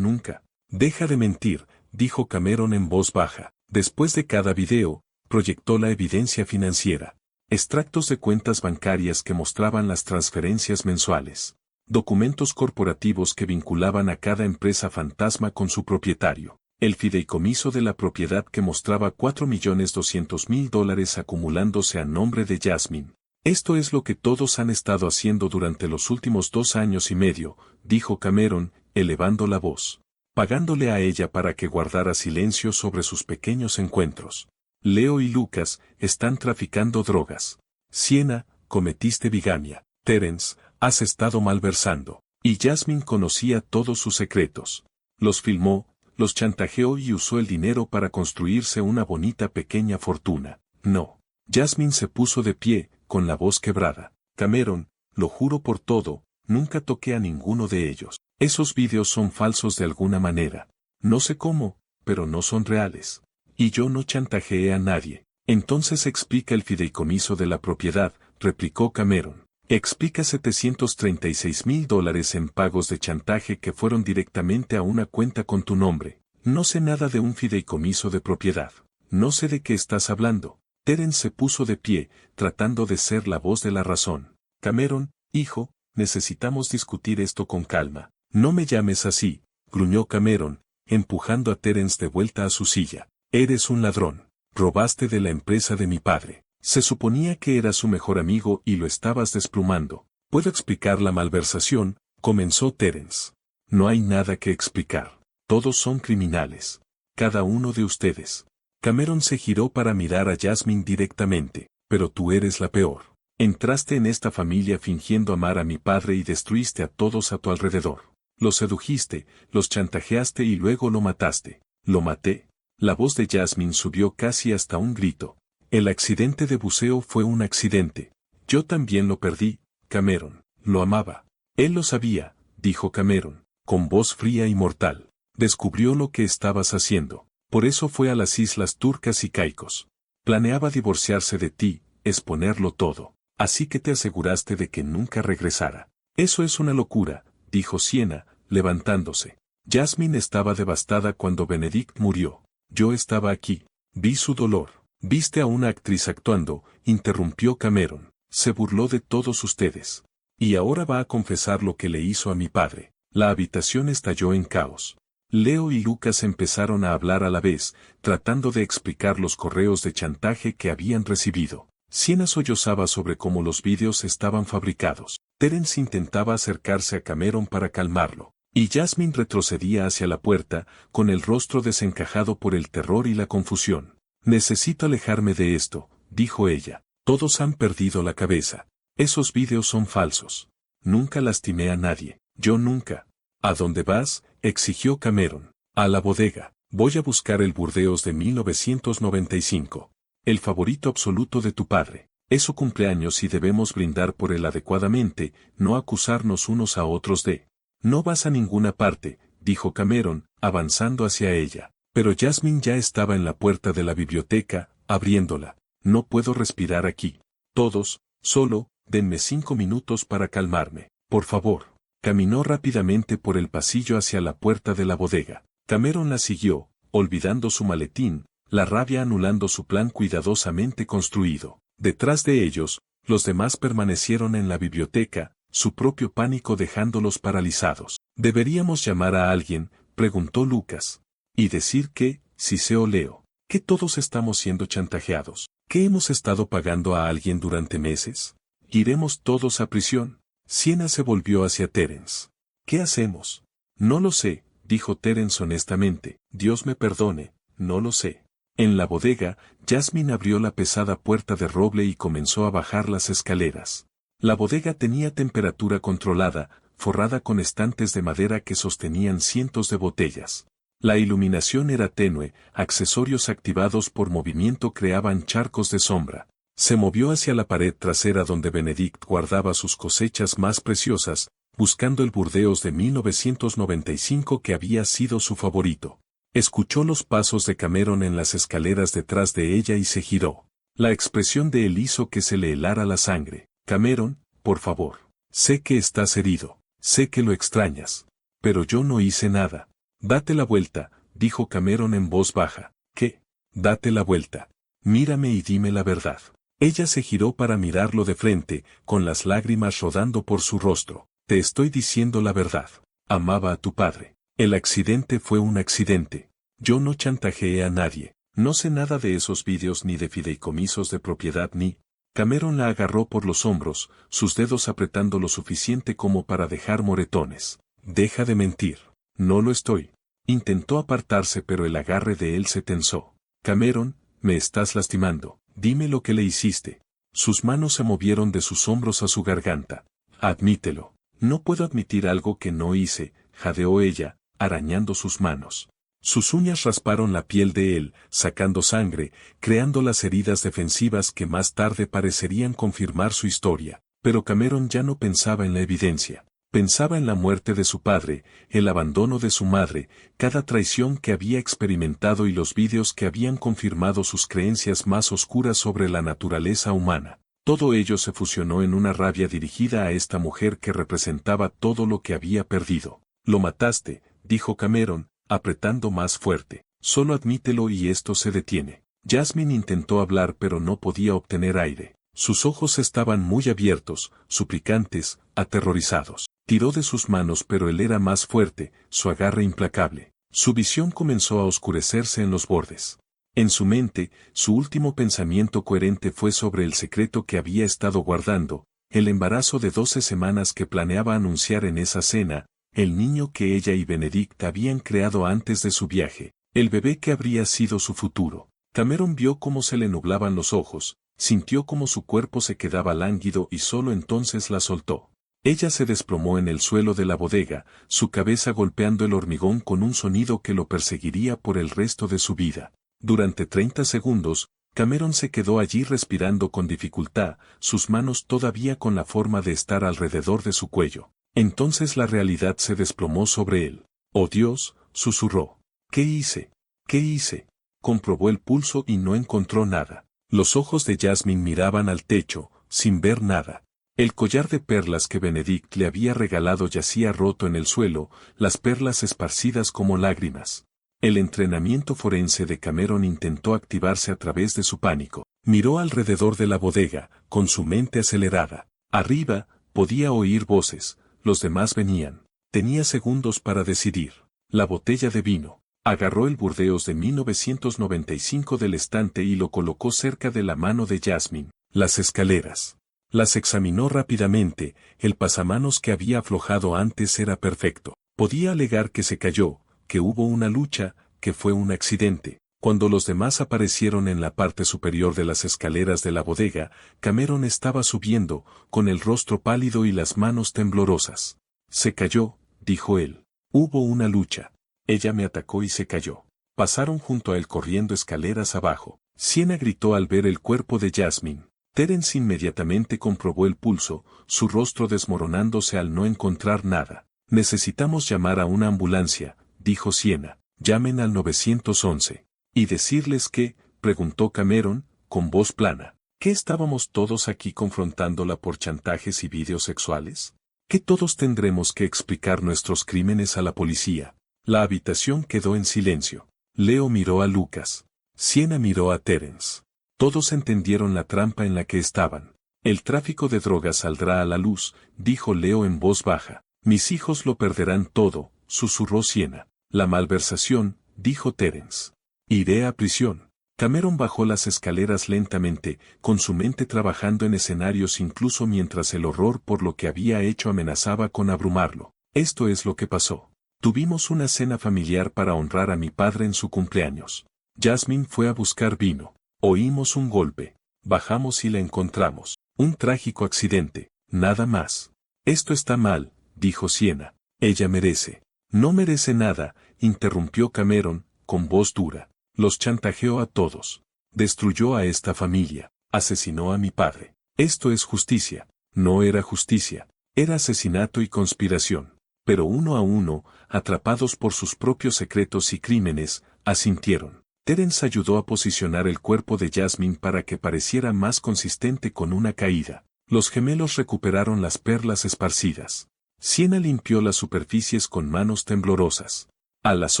Deja de mentir, dijo Cameron en voz baja. Después de cada video, proyectó la evidencia financiera. Extractos de cuentas bancarias que mostraban las transferencias mensuales. Documentos corporativos que vinculaban a cada empresa fantasma con su propietario. El fideicomiso de la propiedad que mostraba $4.200.000 acumulándose a nombre de Jasmine. Esto es lo que todos han estado haciendo durante los últimos 2 años y medio, dijo Cameron, elevando la voz. Pagándole a ella para que guardara silencio sobre sus pequeños encuentros. Leo y Lucas están traficando drogas. Sienna, cometiste bigamia. Terence, has estado malversando. Y Jasmine conocía todos sus secretos. Los filmó, los chantajeó y usó el dinero para construirse una bonita pequeña fortuna. No. Jasmine se puso de pie, con la voz quebrada. Cameron, lo juro por todo, nunca toqué a ninguno de ellos. Esos vídeos son falsos de alguna manera. No sé cómo, pero no son reales. Y yo no chantajeé a nadie. Entonces explica el fideicomiso de la propiedad, replicó Cameron. Explica $736.000 en pagos de chantaje que fueron directamente a una cuenta con tu nombre. No sé nada de un fideicomiso de propiedad. No sé de qué estás hablando. Terence se puso de pie, tratando de ser la voz de la razón. Cameron, hijo, necesitamos discutir esto con calma. No me llames así, gruñó Cameron, empujando a Terence de vuelta a su silla. Eres un ladrón. Robaste de la empresa de mi padre. Se suponía que era su mejor amigo y lo estabas desplumando. ¿Puedo explicar la malversación?, comenzó Terence. No hay nada que explicar. Todos son criminales. Cada uno de ustedes. Cameron se giró para mirar a Jasmine directamente. Pero tú eres la peor. Entraste en esta familia fingiendo amar a mi padre y destruiste a todos a tu alrededor. Los sedujiste, los chantajeaste y luego lo mataste. ¿Lo maté? La voz de Jasmine subió casi hasta un grito. El accidente de buceo fue un accidente. Yo también lo perdí, Cameron. Lo amaba. Él lo sabía, dijo Cameron, con voz fría y mortal. Descubrió lo que estabas haciendo. Por eso fue a las Islas Turcas y Caicos. Planeaba divorciarse de ti, exponerlo todo. Así que te aseguraste de que nunca regresara. Eso es una locura, dijo Sienna, levantándose. Jasmine estaba devastada cuando Benedict murió. Yo estaba aquí. Vi su dolor. Viste a una actriz actuando, interrumpió Cameron. Se burló de todos ustedes. Y ahora va a confesar lo que le hizo a mi padre. La habitación estalló en caos. Leo y Lucas empezaron a hablar a la vez, tratando de explicar los correos de chantaje que habían recibido. Sienna sollozaba sobre cómo los vídeos estaban fabricados. Terence intentaba acercarse a Cameron para calmarlo. Y Jasmine retrocedía hacia la puerta, con el rostro desencajado por el terror y la confusión. Necesito alejarme de esto, dijo ella. Todos han perdido la cabeza. Esos vídeos son falsos. Nunca lastimé a nadie. Yo nunca. ¿A dónde vas?, exigió Cameron. A la bodega. Voy a buscar el Burdeos de 1995. El favorito absoluto de tu padre. Es su cumpleaños y debemos brindar por él adecuadamente, no acusarnos unos a otros de... No vas a ninguna parte, dijo Cameron, avanzando hacia ella. Pero Jasmine ya estaba en la puerta de la biblioteca, abriéndola. No puedo respirar aquí. Todos, solo, denme 5 minutos para calmarme, por favor. Caminó rápidamente por el pasillo hacia la puerta de la bodega. Cameron la siguió, olvidando su maletín, la rabia anulando su plan cuidadosamente construido. Detrás de ellos, los demás permanecieron en la biblioteca, su propio pánico dejándolos paralizados. ¿Deberíamos llamar a alguien?, preguntó Lucas. Y decir que, si sé o leo, que todos estamos siendo chantajeados, que hemos estado pagando a alguien durante meses. ¿Iremos todos a prisión? Sienna se volvió hacia Terence. ¿Qué hacemos? No lo sé, dijo Terence honestamente. Dios me perdone, no lo sé. En la bodega, Jasmine abrió la pesada puerta de roble y comenzó a bajar las escaleras. La bodega tenía temperatura controlada, forrada con estantes de madera que sostenían cientos de botellas. La iluminación era tenue, accesorios activados por movimiento creaban charcos de sombra. Se movió hacia la pared trasera donde Benedict guardaba sus cosechas más preciosas, buscando el Burdeos de 1995 que había sido su favorito. Escuchó los pasos de Cameron en las escaleras detrás de ella y se giró. La expresión de él hizo que se le helara la sangre. Cameron, por favor. Sé que estás herido. Sé que lo extrañas. Pero yo no hice nada. Date la vuelta, dijo Cameron en voz baja. ¿Qué? Date la vuelta. Mírame y dime la verdad. Ella se giró para mirarlo de frente, con las lágrimas rodando por su rostro. Te estoy diciendo la verdad. Amaba a tu padre. El accidente fue un accidente. Yo no chantajeé a nadie. No sé nada de esos vídeos ni de fideicomisos de propiedad ni... Cameron la agarró por los hombros, sus dedos apretando lo suficiente como para dejar moretones. Deja de mentir. No lo estoy. Intentó apartarse pero el agarre de él se tensó. Cameron, me estás lastimando. Dime lo que le hiciste. Sus manos se movieron de sus hombros a su garganta. Admítelo. No puedo admitir algo que no hice, jadeó ella, arañando sus manos. Sus uñas rasparon la piel de él, sacando sangre, creando las heridas defensivas que más tarde parecerían confirmar su historia. Pero Cameron ya no pensaba en la evidencia. Pensaba en la muerte de su padre, el abandono de su madre, cada traición que había experimentado y los vídeos que habían confirmado sus creencias más oscuras sobre la naturaleza humana. Todo ello se fusionó en una rabia dirigida a esta mujer que representaba todo lo que había perdido. Lo mataste, dijo Cameron, apretando más fuerte. Solo admítelo y esto se detiene. Jasmine intentó hablar pero no podía obtener aire. Sus ojos estaban muy abiertos, suplicantes, aterrorizados. Tiró de sus manos pero él era más fuerte, su agarre implacable. Su visión comenzó a oscurecerse en los bordes. En su mente, su último pensamiento coherente fue sobre el secreto que había estado guardando, el embarazo de 12 semanas que planeaba anunciar en esa cena, el niño que ella y Benedict habían creado antes de su viaje, el bebé que habría sido su futuro. Cameron vio cómo se le nublaban los ojos, sintió cómo su cuerpo se quedaba lánguido y solo entonces la soltó. Ella se desplomó en el suelo de la bodega, su cabeza golpeando el hormigón con un sonido que lo perseguiría por el resto de su vida. Durante 30 segundos, Cameron se quedó allí respirando con dificultad, sus manos todavía con la forma de estar alrededor de su cuello. Entonces la realidad se desplomó sobre él. «Oh Dios», susurró. «¿Qué hice? ¿Qué hice?» Comprobó el pulso y no encontró nada. Los ojos de Jasmine miraban al techo, sin ver nada. El collar de perlas que Benedict le había regalado yacía roto en el suelo, las perlas esparcidas como lágrimas. El entrenamiento forense de Cameron intentó activarse a través de su pánico. Miró alrededor de la bodega, con su mente acelerada. Arriba, podía oír voces, los demás venían. Tenía segundos para decidir. La botella de vino. Agarró el Burdeos de 1995 del estante y lo colocó cerca de la mano de Jasmine. Las escaleras. Las examinó rápidamente, el pasamanos que había aflojado antes era perfecto. Podía alegar que se cayó, que hubo una lucha, que fue un accidente. Cuando los demás aparecieron en la parte superior de las escaleras de la bodega, Cameron estaba subiendo, con el rostro pálido y las manos temblorosas. Se cayó, dijo él. Hubo una lucha. Ella me atacó y se cayó. Pasaron junto a él corriendo escaleras abajo. Siena gritó al ver el cuerpo de Jasmine. Terence inmediatamente comprobó el pulso, su rostro desmoronándose al no encontrar nada. Necesitamos llamar a una ambulancia, dijo Siena. Llamen al 911. ¿Y decirles qué? Preguntó Cameron, con voz plana. ¿Qué estábamos todos aquí confrontándola por chantajes y vídeos sexuales? ¿Que todos tendremos que explicar nuestros crímenes a la policía? La habitación quedó en silencio. Leo miró a Lucas. Siena miró a Terence. Todos entendieron la trampa en la que estaban. El tráfico de drogas saldrá a la luz, dijo Leo en voz baja. Mis hijos lo perderán todo, susurró Siena. La malversación, dijo Terence. Iré a prisión. Cameron bajó las escaleras lentamente, con su mente trabajando en escenarios incluso mientras el horror por lo que había hecho amenazaba con abrumarlo. Esto es lo que pasó. Tuvimos una cena familiar para honrar a mi padre en su cumpleaños. Jasmine fue a buscar vino. Oímos un golpe. Bajamos y la encontramos. Un trágico accidente, nada más. Esto está mal, dijo Sienna. Ella merece. No merece nada, interrumpió Cameron, con voz dura. Los chantajeó a todos. Destruyó a esta familia. Asesinó a mi padre. Esto es justicia. No era justicia. Era asesinato y conspiración. Pero uno a uno, atrapados por sus propios secretos y crímenes, asintieron. Terence ayudó a posicionar el cuerpo de Jasmine para que pareciera más consistente con una caída. Los gemelos recuperaron las perlas esparcidas. Sienna limpió las superficies con manos temblorosas. A las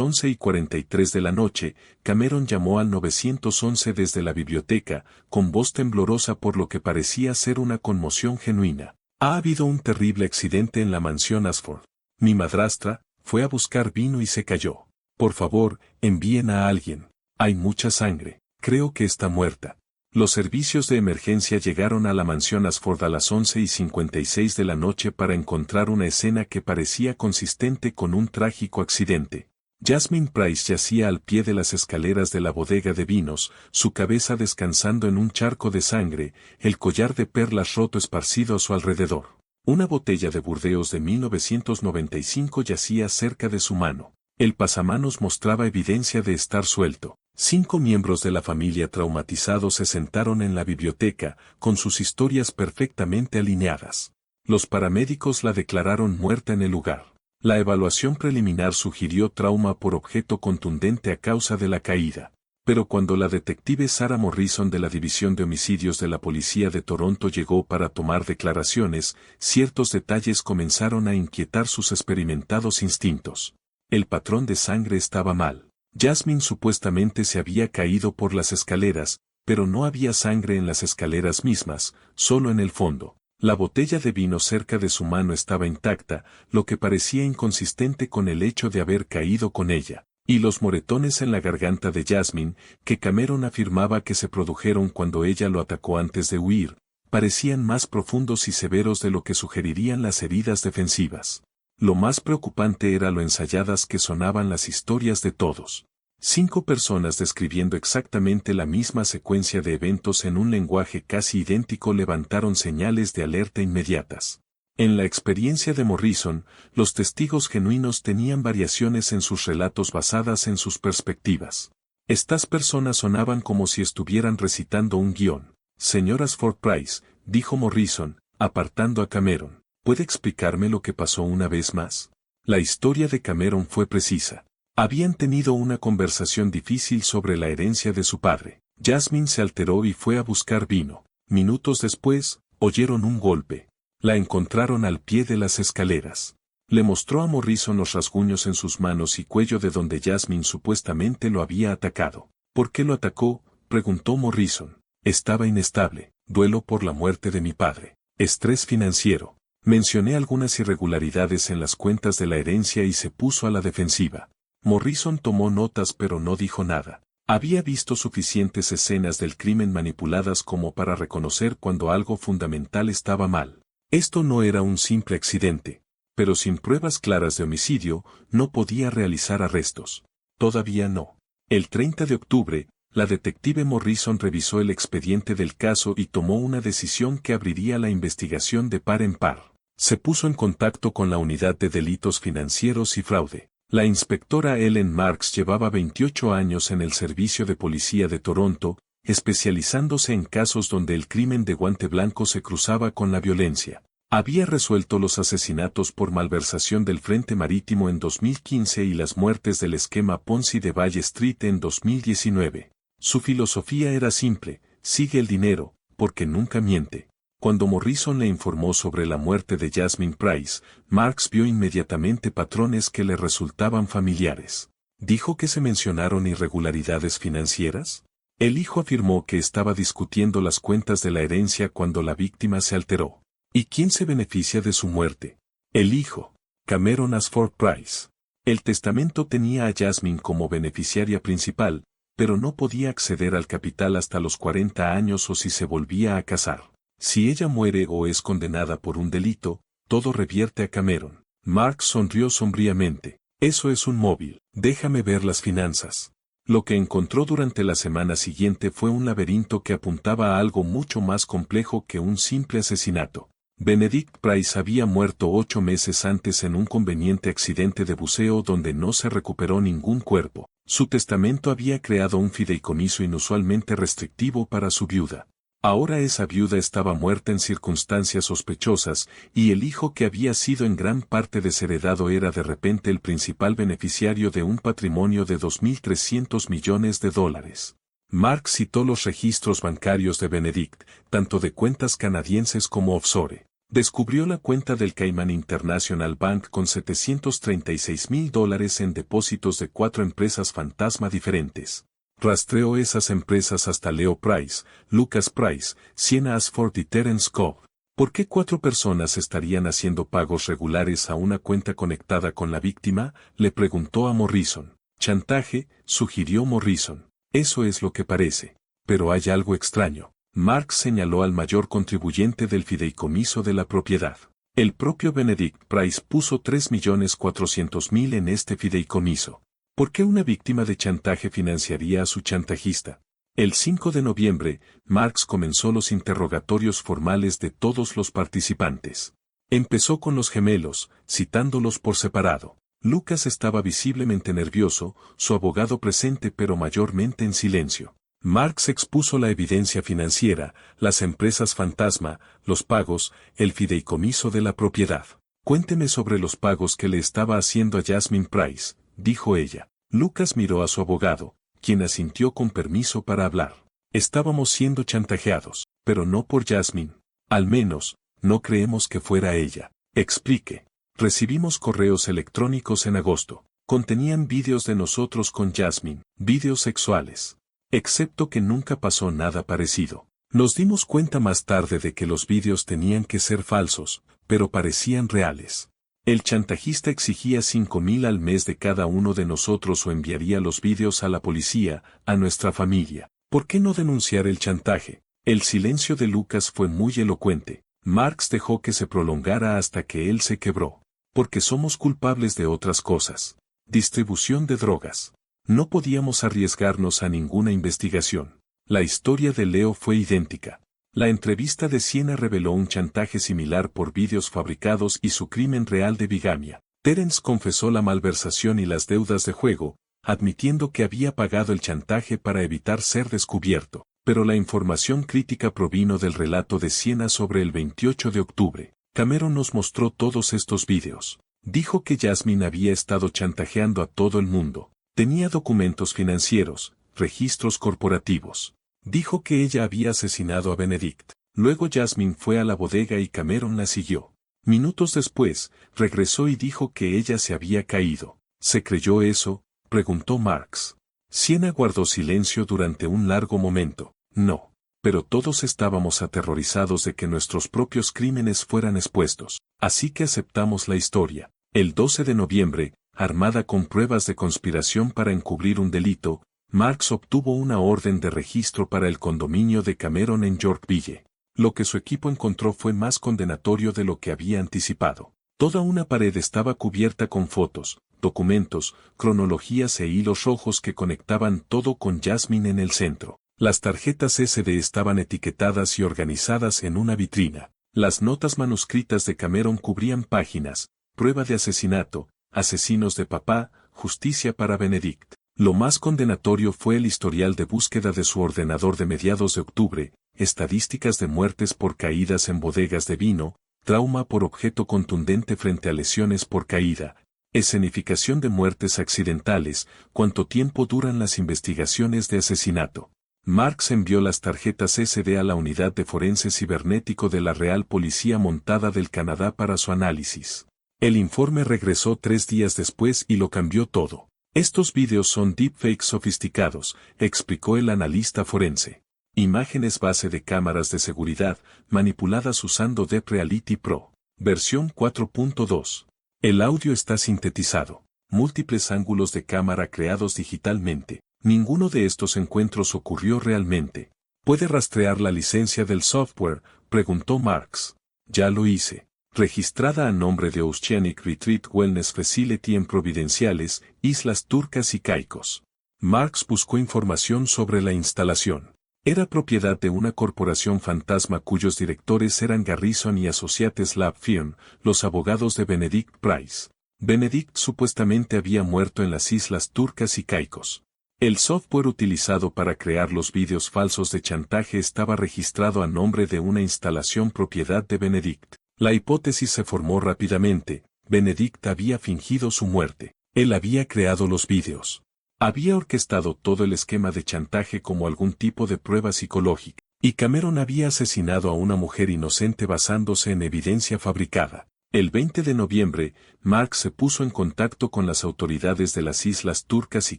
11:43 de la noche, Cameron llamó al 911 desde la biblioteca, con voz temblorosa por lo que parecía ser una conmoción genuina. Ha habido un terrible accidente en la mansión Ashford. Mi madrastra fue a buscar vino y se cayó. Por favor, envíen a alguien. Hay mucha sangre. Creo que está muerta. Los servicios de emergencia llegaron a la mansión Ashford a las 11:56 de la noche para encontrar una escena que parecía consistente con un trágico accidente. Jasmine Price yacía al pie de las escaleras de la bodega de vinos, su cabeza descansando en un charco de sangre, el collar de perlas roto esparcido a su alrededor. Una botella de Burdeos de 1995 yacía cerca de su mano. El pasamanos mostraba evidencia de estar suelto. 5 miembros de la familia traumatizados se sentaron en la biblioteca, con sus historias perfectamente alineadas. Los paramédicos la declararon muerta en el lugar. La evaluación preliminar sugirió trauma por objeto contundente a causa de la caída. Pero cuando la detective Sarah Morrison de la División de Homicidios de la Policía de Toronto llegó para tomar declaraciones, ciertos detalles comenzaron a inquietar sus experimentados instintos. El patrón de sangre estaba mal. Jasmine supuestamente se había caído por las escaleras, pero no había sangre en las escaleras mismas, solo en el fondo. La botella de vino cerca de su mano estaba intacta, lo que parecía inconsistente con el hecho de haber caído con ella. Y los moretones en la garganta de Jasmine, que Cameron afirmaba que se produjeron cuando ella lo atacó antes de huir, parecían más profundos y severos de lo que sugerirían las heridas defensivas. Lo más preocupante era lo ensayadas que sonaban las historias de todos. 5 personas describiendo exactamente la misma secuencia de eventos en un lenguaje casi idéntico levantaron señales de alerta inmediatas. En la experiencia de Morrison, los testigos genuinos tenían variaciones en sus relatos basadas en sus perspectivas. Estas personas sonaban como si estuvieran recitando un guión. Señor Ashford Price, dijo Morrison, apartando a Cameron, ¿puede explicarme lo que pasó una vez más? La historia de Cameron fue precisa. Habían tenido una conversación difícil sobre la herencia de su padre. Jasmine se alteró y fue a buscar vino. Minutos después, oyeron un golpe. La encontraron al pie de las escaleras. Le mostró a Morrison los rasguños en sus manos y cuello de donde Jasmine supuestamente lo había atacado. ¿Por qué lo atacó?, preguntó Morrison. Estaba inestable. Duelo por la muerte de mi padre. Estrés financiero. Mencioné algunas irregularidades en las cuentas de la herencia y se puso a la defensiva. Morrison tomó notas pero no dijo nada. Había visto suficientes escenas del crimen manipuladas como para reconocer cuando algo fundamental estaba mal. Esto no era un simple accidente, pero sin pruebas claras de homicidio, no podía realizar arrestos. Todavía no. El 30 de octubre, la detective Morrison revisó el expediente del caso y tomó una decisión que abriría la investigación de par en par. Se puso en contacto con la Unidad de Delitos Financieros y Fraude. La inspectora Ellen Marks llevaba 28 años en el Servicio de Policía de Toronto, especializándose en casos donde el crimen de guante blanco se cruzaba con la violencia. Había resuelto los asesinatos por malversación del Frente Marítimo en 2015 y las muertes del esquema Ponzi de Valle Street en 2019. Su filosofía era simple: sigue el dinero, porque nunca miente. Cuando Morrison le informó sobre la muerte de Jasmine Price, Marks vio inmediatamente patrones que le resultaban familiares. ¿Dijo que se mencionaron irregularidades financieras? El hijo afirmó que estaba discutiendo las cuentas de la herencia cuando la víctima se alteró. ¿Y quién se beneficia de su muerte? El hijo, Cameron Ashford Price. El testamento tenía a Jasmine como beneficiaria principal, pero no podía acceder al capital hasta los 40 años o si se volvía a casar. Si ella muere o es condenada por un delito, todo revierte a Cameron. Mark sonrió sombríamente. Eso es un móvil. Déjame ver las finanzas. Lo que encontró durante la semana siguiente fue un laberinto que apuntaba a algo mucho más complejo que un simple asesinato. Benedict Price había muerto 8 meses antes en un conveniente accidente de buceo donde no se recuperó ningún cuerpo. Su testamento había creado un fideicomiso inusualmente restrictivo para su viuda. Ahora esa viuda estaba muerta en circunstancias sospechosas, y el hijo que había sido en gran parte desheredado era de repente el principal beneficiario de un patrimonio de $2.300 millones. Mark citó los registros bancarios de Benedict, tanto de cuentas canadienses como offshore. Descubrió la cuenta del Cayman International Bank con $736.000 en depósitos de 4 empresas fantasma diferentes. Rastreó esas empresas hasta Leo Price, Lucas Price, Sienna Ashford y Terence Cobb. ¿Por qué 4 personas estarían haciendo pagos regulares a una cuenta conectada con la víctima? Le preguntó a Morrison. Chantaje, sugirió Morrison. Eso es lo que parece. Pero hay algo extraño. Mark señaló al mayor contribuyente del fideicomiso de la propiedad. El propio Benedict Price puso $3.400.000 en este fideicomiso. ¿Por qué una víctima de chantaje financiaría a su chantajista? El 5 de noviembre, Marks comenzó los interrogatorios formales de todos los participantes. Empezó con los gemelos, citándolos por separado. Lucas estaba visiblemente nervioso, su abogado presente pero mayormente en silencio. Marks expuso la evidencia financiera, las empresas fantasma, los pagos, el fideicomiso de la propiedad. Cuénteme sobre los pagos que le estaba haciendo a Jasmine Price, dijo ella. Lucas miró a su abogado, quien asintió con permiso para hablar. Estábamos siendo chantajeados, pero no por Jasmine. Al menos, no creemos que fuera ella. Explique. Recibimos correos electrónicos en agosto. Contenían vídeos de nosotros con Jasmine, vídeos sexuales. Excepto que nunca pasó nada parecido. Nos dimos cuenta más tarde de que los vídeos tenían que ser falsos, pero parecían reales. El chantajista exigía $5,000 al mes de cada uno de nosotros o enviaría los vídeos a la policía, a nuestra familia. ¿Por qué no denunciar el chantaje? El silencio de Lucas fue muy elocuente. Marks dejó que se prolongara hasta que él se quebró. Porque somos culpables de otras cosas. Distribución de drogas. No podíamos arriesgarnos a ninguna investigación. La historia de Leo fue idéntica. La entrevista de Sienna reveló un chantaje similar por vídeos fabricados y su crimen real de bigamia. Terence confesó la malversación y las deudas de juego, admitiendo que había pagado el chantaje para evitar ser descubierto. Pero la información crítica provino del relato de Sienna sobre el 28 de octubre. Cameron nos mostró todos estos vídeos. Dijo que Jasmine había estado chantajeando a todo el mundo. Tenía documentos financieros, registros corporativos. Dijo que ella había asesinado a Benedict. Luego Jasmine fue a la bodega y Cameron la siguió. Minutos después, regresó y dijo que ella se había caído. ¿Se creyó eso?, preguntó Marks. Sienna guardó silencio durante un largo momento. No. Pero todos estábamos aterrorizados de que nuestros propios crímenes fueran expuestos. Así que aceptamos la historia. El 12 de noviembre, armada con pruebas de conspiración para encubrir un delito, Marks obtuvo una orden de registro para el condominio de Cameron en Yorkville. Lo que su equipo encontró fue más condenatorio de lo que había anticipado. Toda una pared estaba cubierta con fotos, documentos, cronologías e hilos rojos que conectaban todo con Jasmine en el centro. Las tarjetas SD estaban etiquetadas y organizadas en una vitrina. Las notas manuscritas de Cameron cubrían páginas: prueba de asesinato, asesinos de papá, justicia para Benedict. Lo más condenatorio fue el historial de búsqueda de su ordenador de mediados de octubre, estadísticas de muertes por caídas en bodegas de vino, trauma por objeto contundente frente a lesiones por caída, escenificación de muertes accidentales, cuánto tiempo duran las investigaciones de asesinato. Marks envió las tarjetas SD a la unidad de forense cibernético de la Real Policía Montada del Canadá para su análisis. El informe regresó 3 días después y lo cambió todo. Estos vídeos son deepfakes sofisticados, explicó el analista forense. Imágenes base de cámaras de seguridad, manipuladas usando Deep Reality Pro. Versión 4.2. El audio está sintetizado. Múltiples ángulos de cámara creados digitalmente. Ninguno de estos encuentros ocurrió realmente. ¿Puede rastrear la licencia del software?, preguntó Marks. Ya lo hice. Registrada a nombre de Oceanic Retreat Wellness Facility en Providenciales, Islas Turcas y Caicos. Marks buscó información sobre la instalación. Era propiedad de una corporación fantasma cuyos directores eran Garrison y Associates Lab Firm, los abogados de Benedict Price. Benedict supuestamente había muerto en las Islas Turcas y Caicos. El software utilizado para crear los vídeos falsos de chantaje estaba registrado a nombre de una instalación propiedad de Benedict. La hipótesis se formó rápidamente. Benedict había fingido su muerte. Él había creado los vídeos. Había orquestado todo el esquema de chantaje como algún tipo de prueba psicológica. Y Cameron había asesinado a una mujer inocente basándose en evidencia fabricada. El 20 de noviembre, Mark se puso en contacto con las autoridades de las Islas Turcas y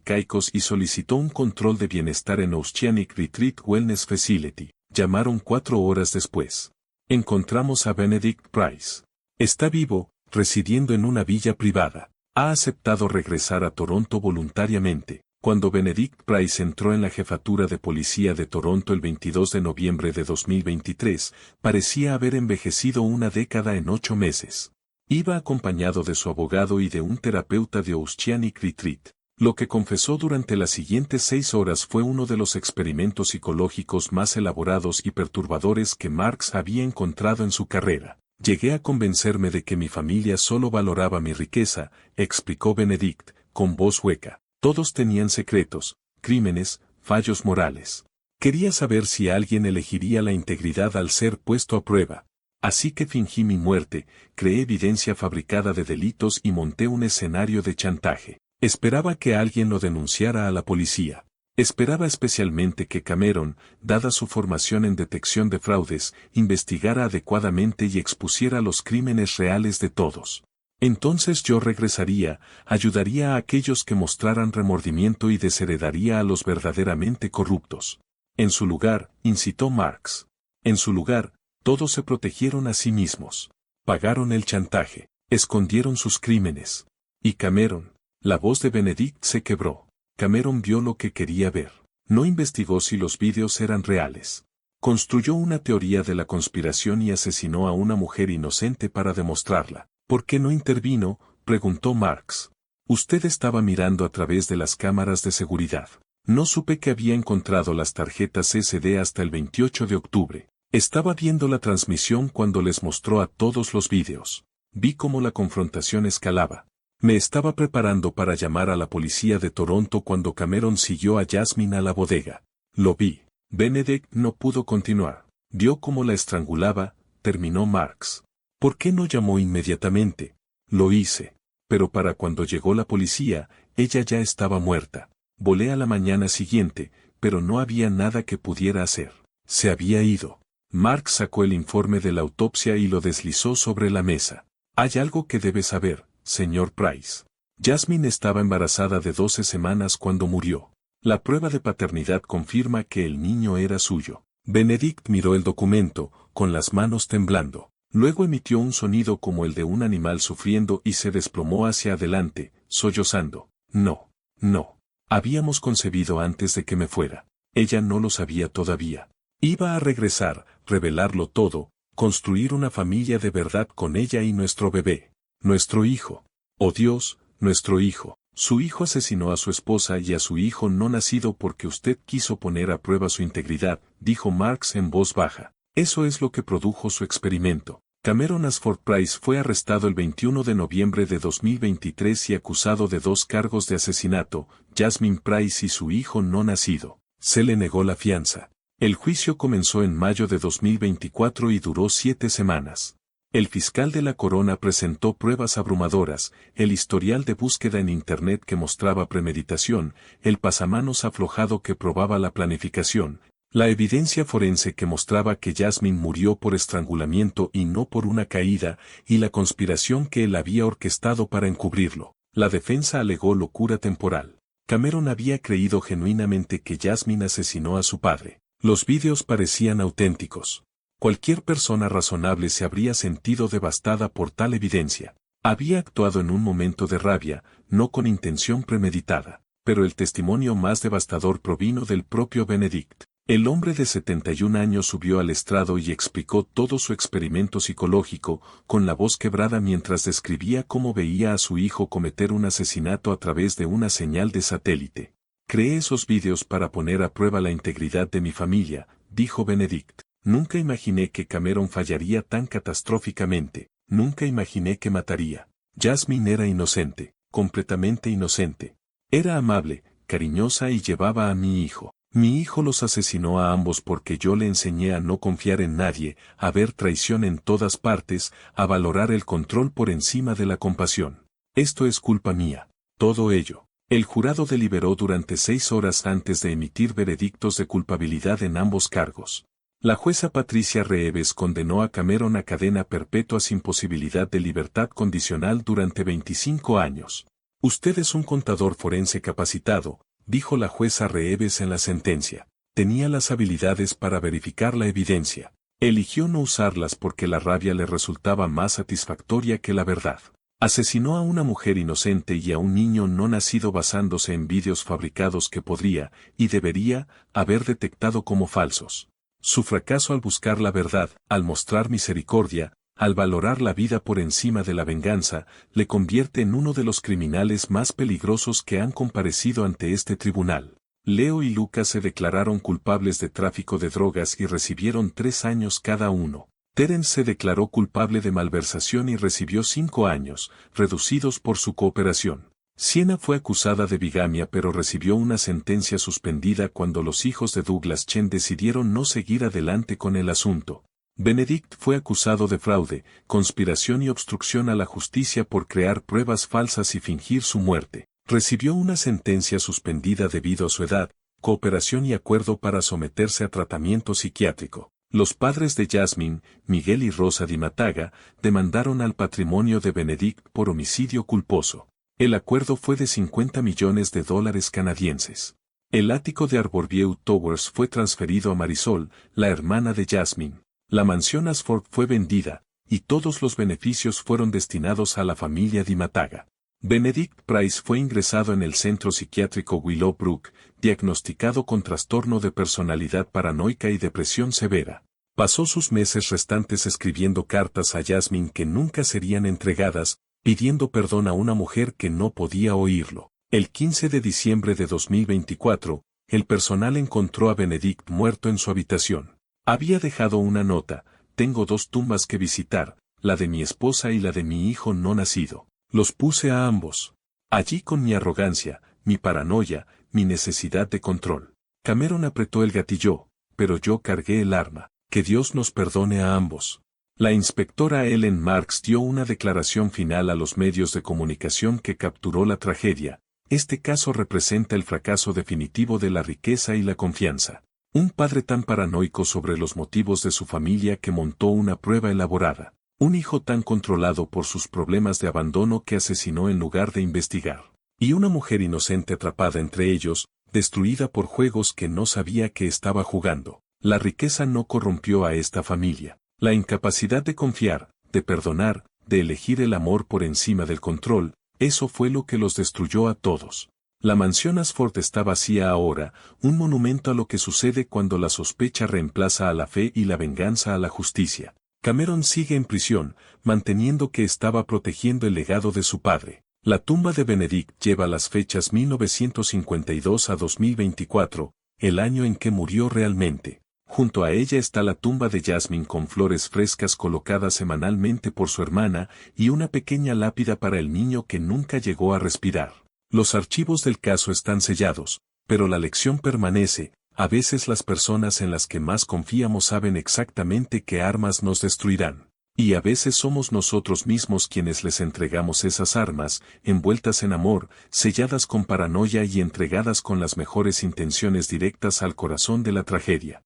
Caicos y solicitó un control de bienestar en Oceanic Retreat Wellness Facility. Llamaron 4 horas después. Encontramos a Benedict Price. Está vivo, residiendo en una villa privada. Ha aceptado regresar a Toronto voluntariamente. Cuando Benedict Price entró en la jefatura de policía de Toronto el 22 de noviembre de 2023, parecía haber envejecido una década en 8 meses. Iba acompañado de su abogado y de un terapeuta de Oceanic Retreat. Lo que confesó durante las siguientes 6 horas fue uno de los experimentos psicológicos más elaborados y perturbadores que Marks había encontrado en su carrera. Llegué a convencerme de que mi familia solo valoraba mi riqueza, explicó Benedict, con voz hueca. Todos tenían secretos, crímenes, fallos morales. Quería saber si alguien elegiría la integridad al ser puesto a prueba. Así que fingí mi muerte, creé evidencia fabricada de delitos y monté un escenario de chantaje. Esperaba que alguien lo denunciara a la policía. Esperaba especialmente que Cameron, dada su formación en detección de fraudes, investigara adecuadamente y expusiera los crímenes reales de todos. Entonces yo regresaría, ayudaría a aquellos que mostraran remordimiento y desheredaría a los verdaderamente corruptos. En su lugar, incitó Marks. En su lugar, todos se protegieron a sí mismos. Pagaron el chantaje, escondieron sus crímenes. Y Cameron, la voz de Benedict se quebró. Cameron vio lo que quería ver. No investigó si los vídeos eran reales. Construyó una teoría de la conspiración y asesinó a una mujer inocente para demostrarla. ¿Por qué no intervino?, preguntó Marks. Usted estaba mirando a través de las cámaras de seguridad. No supe que había encontrado las tarjetas SD hasta el 28 de octubre. Estaba viendo la transmisión cuando les mostró a todos los vídeos. Vi cómo la confrontación escalaba. Me estaba preparando para llamar a la policía de Toronto cuando Cameron siguió a Jasmine a la bodega. Lo vi. Benedict no pudo continuar. Vio cómo la estrangulaba, terminó Marks. ¿Por qué no llamó inmediatamente? Lo hice. Pero para cuando llegó la policía, ella ya estaba muerta. Volé a la mañana siguiente, pero no había nada que pudiera hacer. Se había ido. Mark sacó el informe de la autopsia y lo deslizó sobre la mesa. Hay algo que debe saber, señor Price. Jasmine estaba embarazada de 12 semanas cuando murió. La prueba de paternidad confirma que el niño era suyo. Benedict miró el documento, con las manos temblando. Luego emitió un sonido como el de un animal sufriendo y se desplomó hacia adelante, sollozando. No, no. Habíamos concebido antes de que me fuera. Ella no lo sabía todavía. Iba a regresar, revelarlo todo, construir una familia de verdad con ella y nuestro bebé. Nuestro hijo. Oh Dios, nuestro hijo. Su hijo asesinó a su esposa y a su hijo no nacido porque usted quiso poner a prueba su integridad, dijo Marks en voz baja. Eso es lo que produjo su experimento. Cameron Ashford Price fue arrestado el 21 de noviembre de 2023 y acusado de 2 cargos de asesinato, Jasmine Price y su hijo no nacido. Se le negó la fianza. El juicio comenzó en mayo de 2024 y duró 7 semanas. El fiscal de la corona presentó pruebas abrumadoras, el historial de búsqueda en Internet que mostraba premeditación, el pasamanos aflojado que probaba la planificación, la evidencia forense que mostraba que Jasmine murió por estrangulamiento y no por una caída, y la conspiración que él había orquestado para encubrirlo. La defensa alegó locura temporal. Cameron había creído genuinamente que Jasmine asesinó a su padre. Los vídeos parecían auténticos. Cualquier persona razonable se habría sentido devastada por tal evidencia. Había actuado en un momento de rabia, no con intención premeditada. Pero el testimonio más devastador provino del propio Benedict. El hombre de 71 años subió al estrado y explicó todo su experimento psicológico, con la voz quebrada mientras describía cómo veía a su hijo cometer un asesinato a través de una señal de satélite. Creé esos vídeos para poner a prueba la integridad de mi familia, dijo Benedict. Nunca imaginé que Cameron fallaría tan catastróficamente, nunca imaginé que mataría. Jasmine era inocente, completamente inocente. Era amable, cariñosa y llevaba a mi hijo. Mi hijo los asesinó a ambos porque yo le enseñé a no confiar en nadie, a ver traición en todas partes, a valorar el control por encima de la compasión. Esto es culpa mía. Todo ello. El jurado deliberó durante 6 horas antes de emitir veredictos de culpabilidad en ambos cargos. La jueza Patricia Reeves condenó a Cameron a cadena perpetua sin posibilidad de libertad condicional durante 25 años. Usted es un contador forense capacitado, dijo la jueza Reeves en la sentencia. Tenía las habilidades para verificar la evidencia. Eligió no usarlas porque la rabia le resultaba más satisfactoria que la verdad. Asesinó a una mujer inocente y a un niño no nacido basándose en vídeos fabricados que podría, y debería, haber detectado como falsos. Su fracaso al buscar la verdad, al mostrar misericordia, al valorar la vida por encima de la venganza, le convierte en uno de los criminales más peligrosos que han comparecido ante este tribunal. Leo y Lucas se declararon culpables de tráfico de drogas y recibieron 3 años cada uno. Terence se declaró culpable de malversación y recibió 5 años, reducidos por su cooperación. Sienna fue acusada de bigamia pero recibió una sentencia suspendida cuando los hijos de Douglas Chen decidieron no seguir adelante con el asunto. Benedict fue acusado de fraude, conspiración y obstrucción a la justicia por crear pruebas falsas y fingir su muerte. Recibió una sentencia suspendida debido a su edad, cooperación y acuerdo para someterse a tratamiento psiquiátrico. Los padres de Jasmine, Miguel y Rosa Di Mataga, demandaron al patrimonio de Benedict por homicidio culposo. El acuerdo fue de $50 millones canadienses. El ático de Arborview Towers fue transferido a Marisol, la hermana de Jasmine. La mansión Ashford fue vendida, y todos los beneficios fueron destinados a la familia Di Mataga. Benedict Price fue ingresado en el centro psiquiátrico Willowbrook, diagnosticado con trastorno de personalidad paranoica y depresión severa. Pasó sus meses restantes escribiendo cartas a Jasmine que nunca serían entregadas, pidiendo perdón a una mujer que no podía oírlo. El 15 de diciembre de 2024, el personal encontró a Benedict muerto en su habitación. Había dejado una nota: tengo 2 tumbas que visitar, la de mi esposa y la de mi hijo no nacido. Los puse a ambos. Allí con mi arrogancia, mi paranoia, mi necesidad de control. Cameron apretó el gatillo, pero yo cargué el arma. Que Dios nos perdone a ambos. La inspectora Ellen Marks dio una declaración final a los medios de comunicación que capturó la tragedia. Este caso representa el fracaso definitivo de la riqueza y la confianza. Un padre tan paranoico sobre los motivos de su familia que montó una prueba elaborada. Un hijo tan controlado por sus problemas de abandono que asesinó en lugar de investigar. Y una mujer inocente atrapada entre ellos, destruida por juegos que no sabía que estaba jugando. La riqueza no corrompió a esta familia. La incapacidad de confiar, de perdonar, de elegir el amor por encima del control, eso fue lo que los destruyó a todos. La mansión Ashford está vacía ahora, un monumento a lo que sucede cuando la sospecha reemplaza a la fe y la venganza a la justicia. Cameron sigue en prisión, manteniendo que estaba protegiendo el legado de su padre. La tumba de Benedict lleva las fechas 1952 a 2024, el año en que murió realmente. Junto a ella está la tumba de Jasmine con flores frescas colocadas semanalmente por su hermana y una pequeña lápida para el niño que nunca llegó a respirar. Los archivos del caso están sellados, pero la lección permanece. A veces las personas en las que más confiamos saben exactamente qué armas nos destruirán. Y a veces somos nosotros mismos quienes les entregamos esas armas, envueltas en amor, selladas con paranoia y entregadas con las mejores intenciones directas al corazón de la tragedia.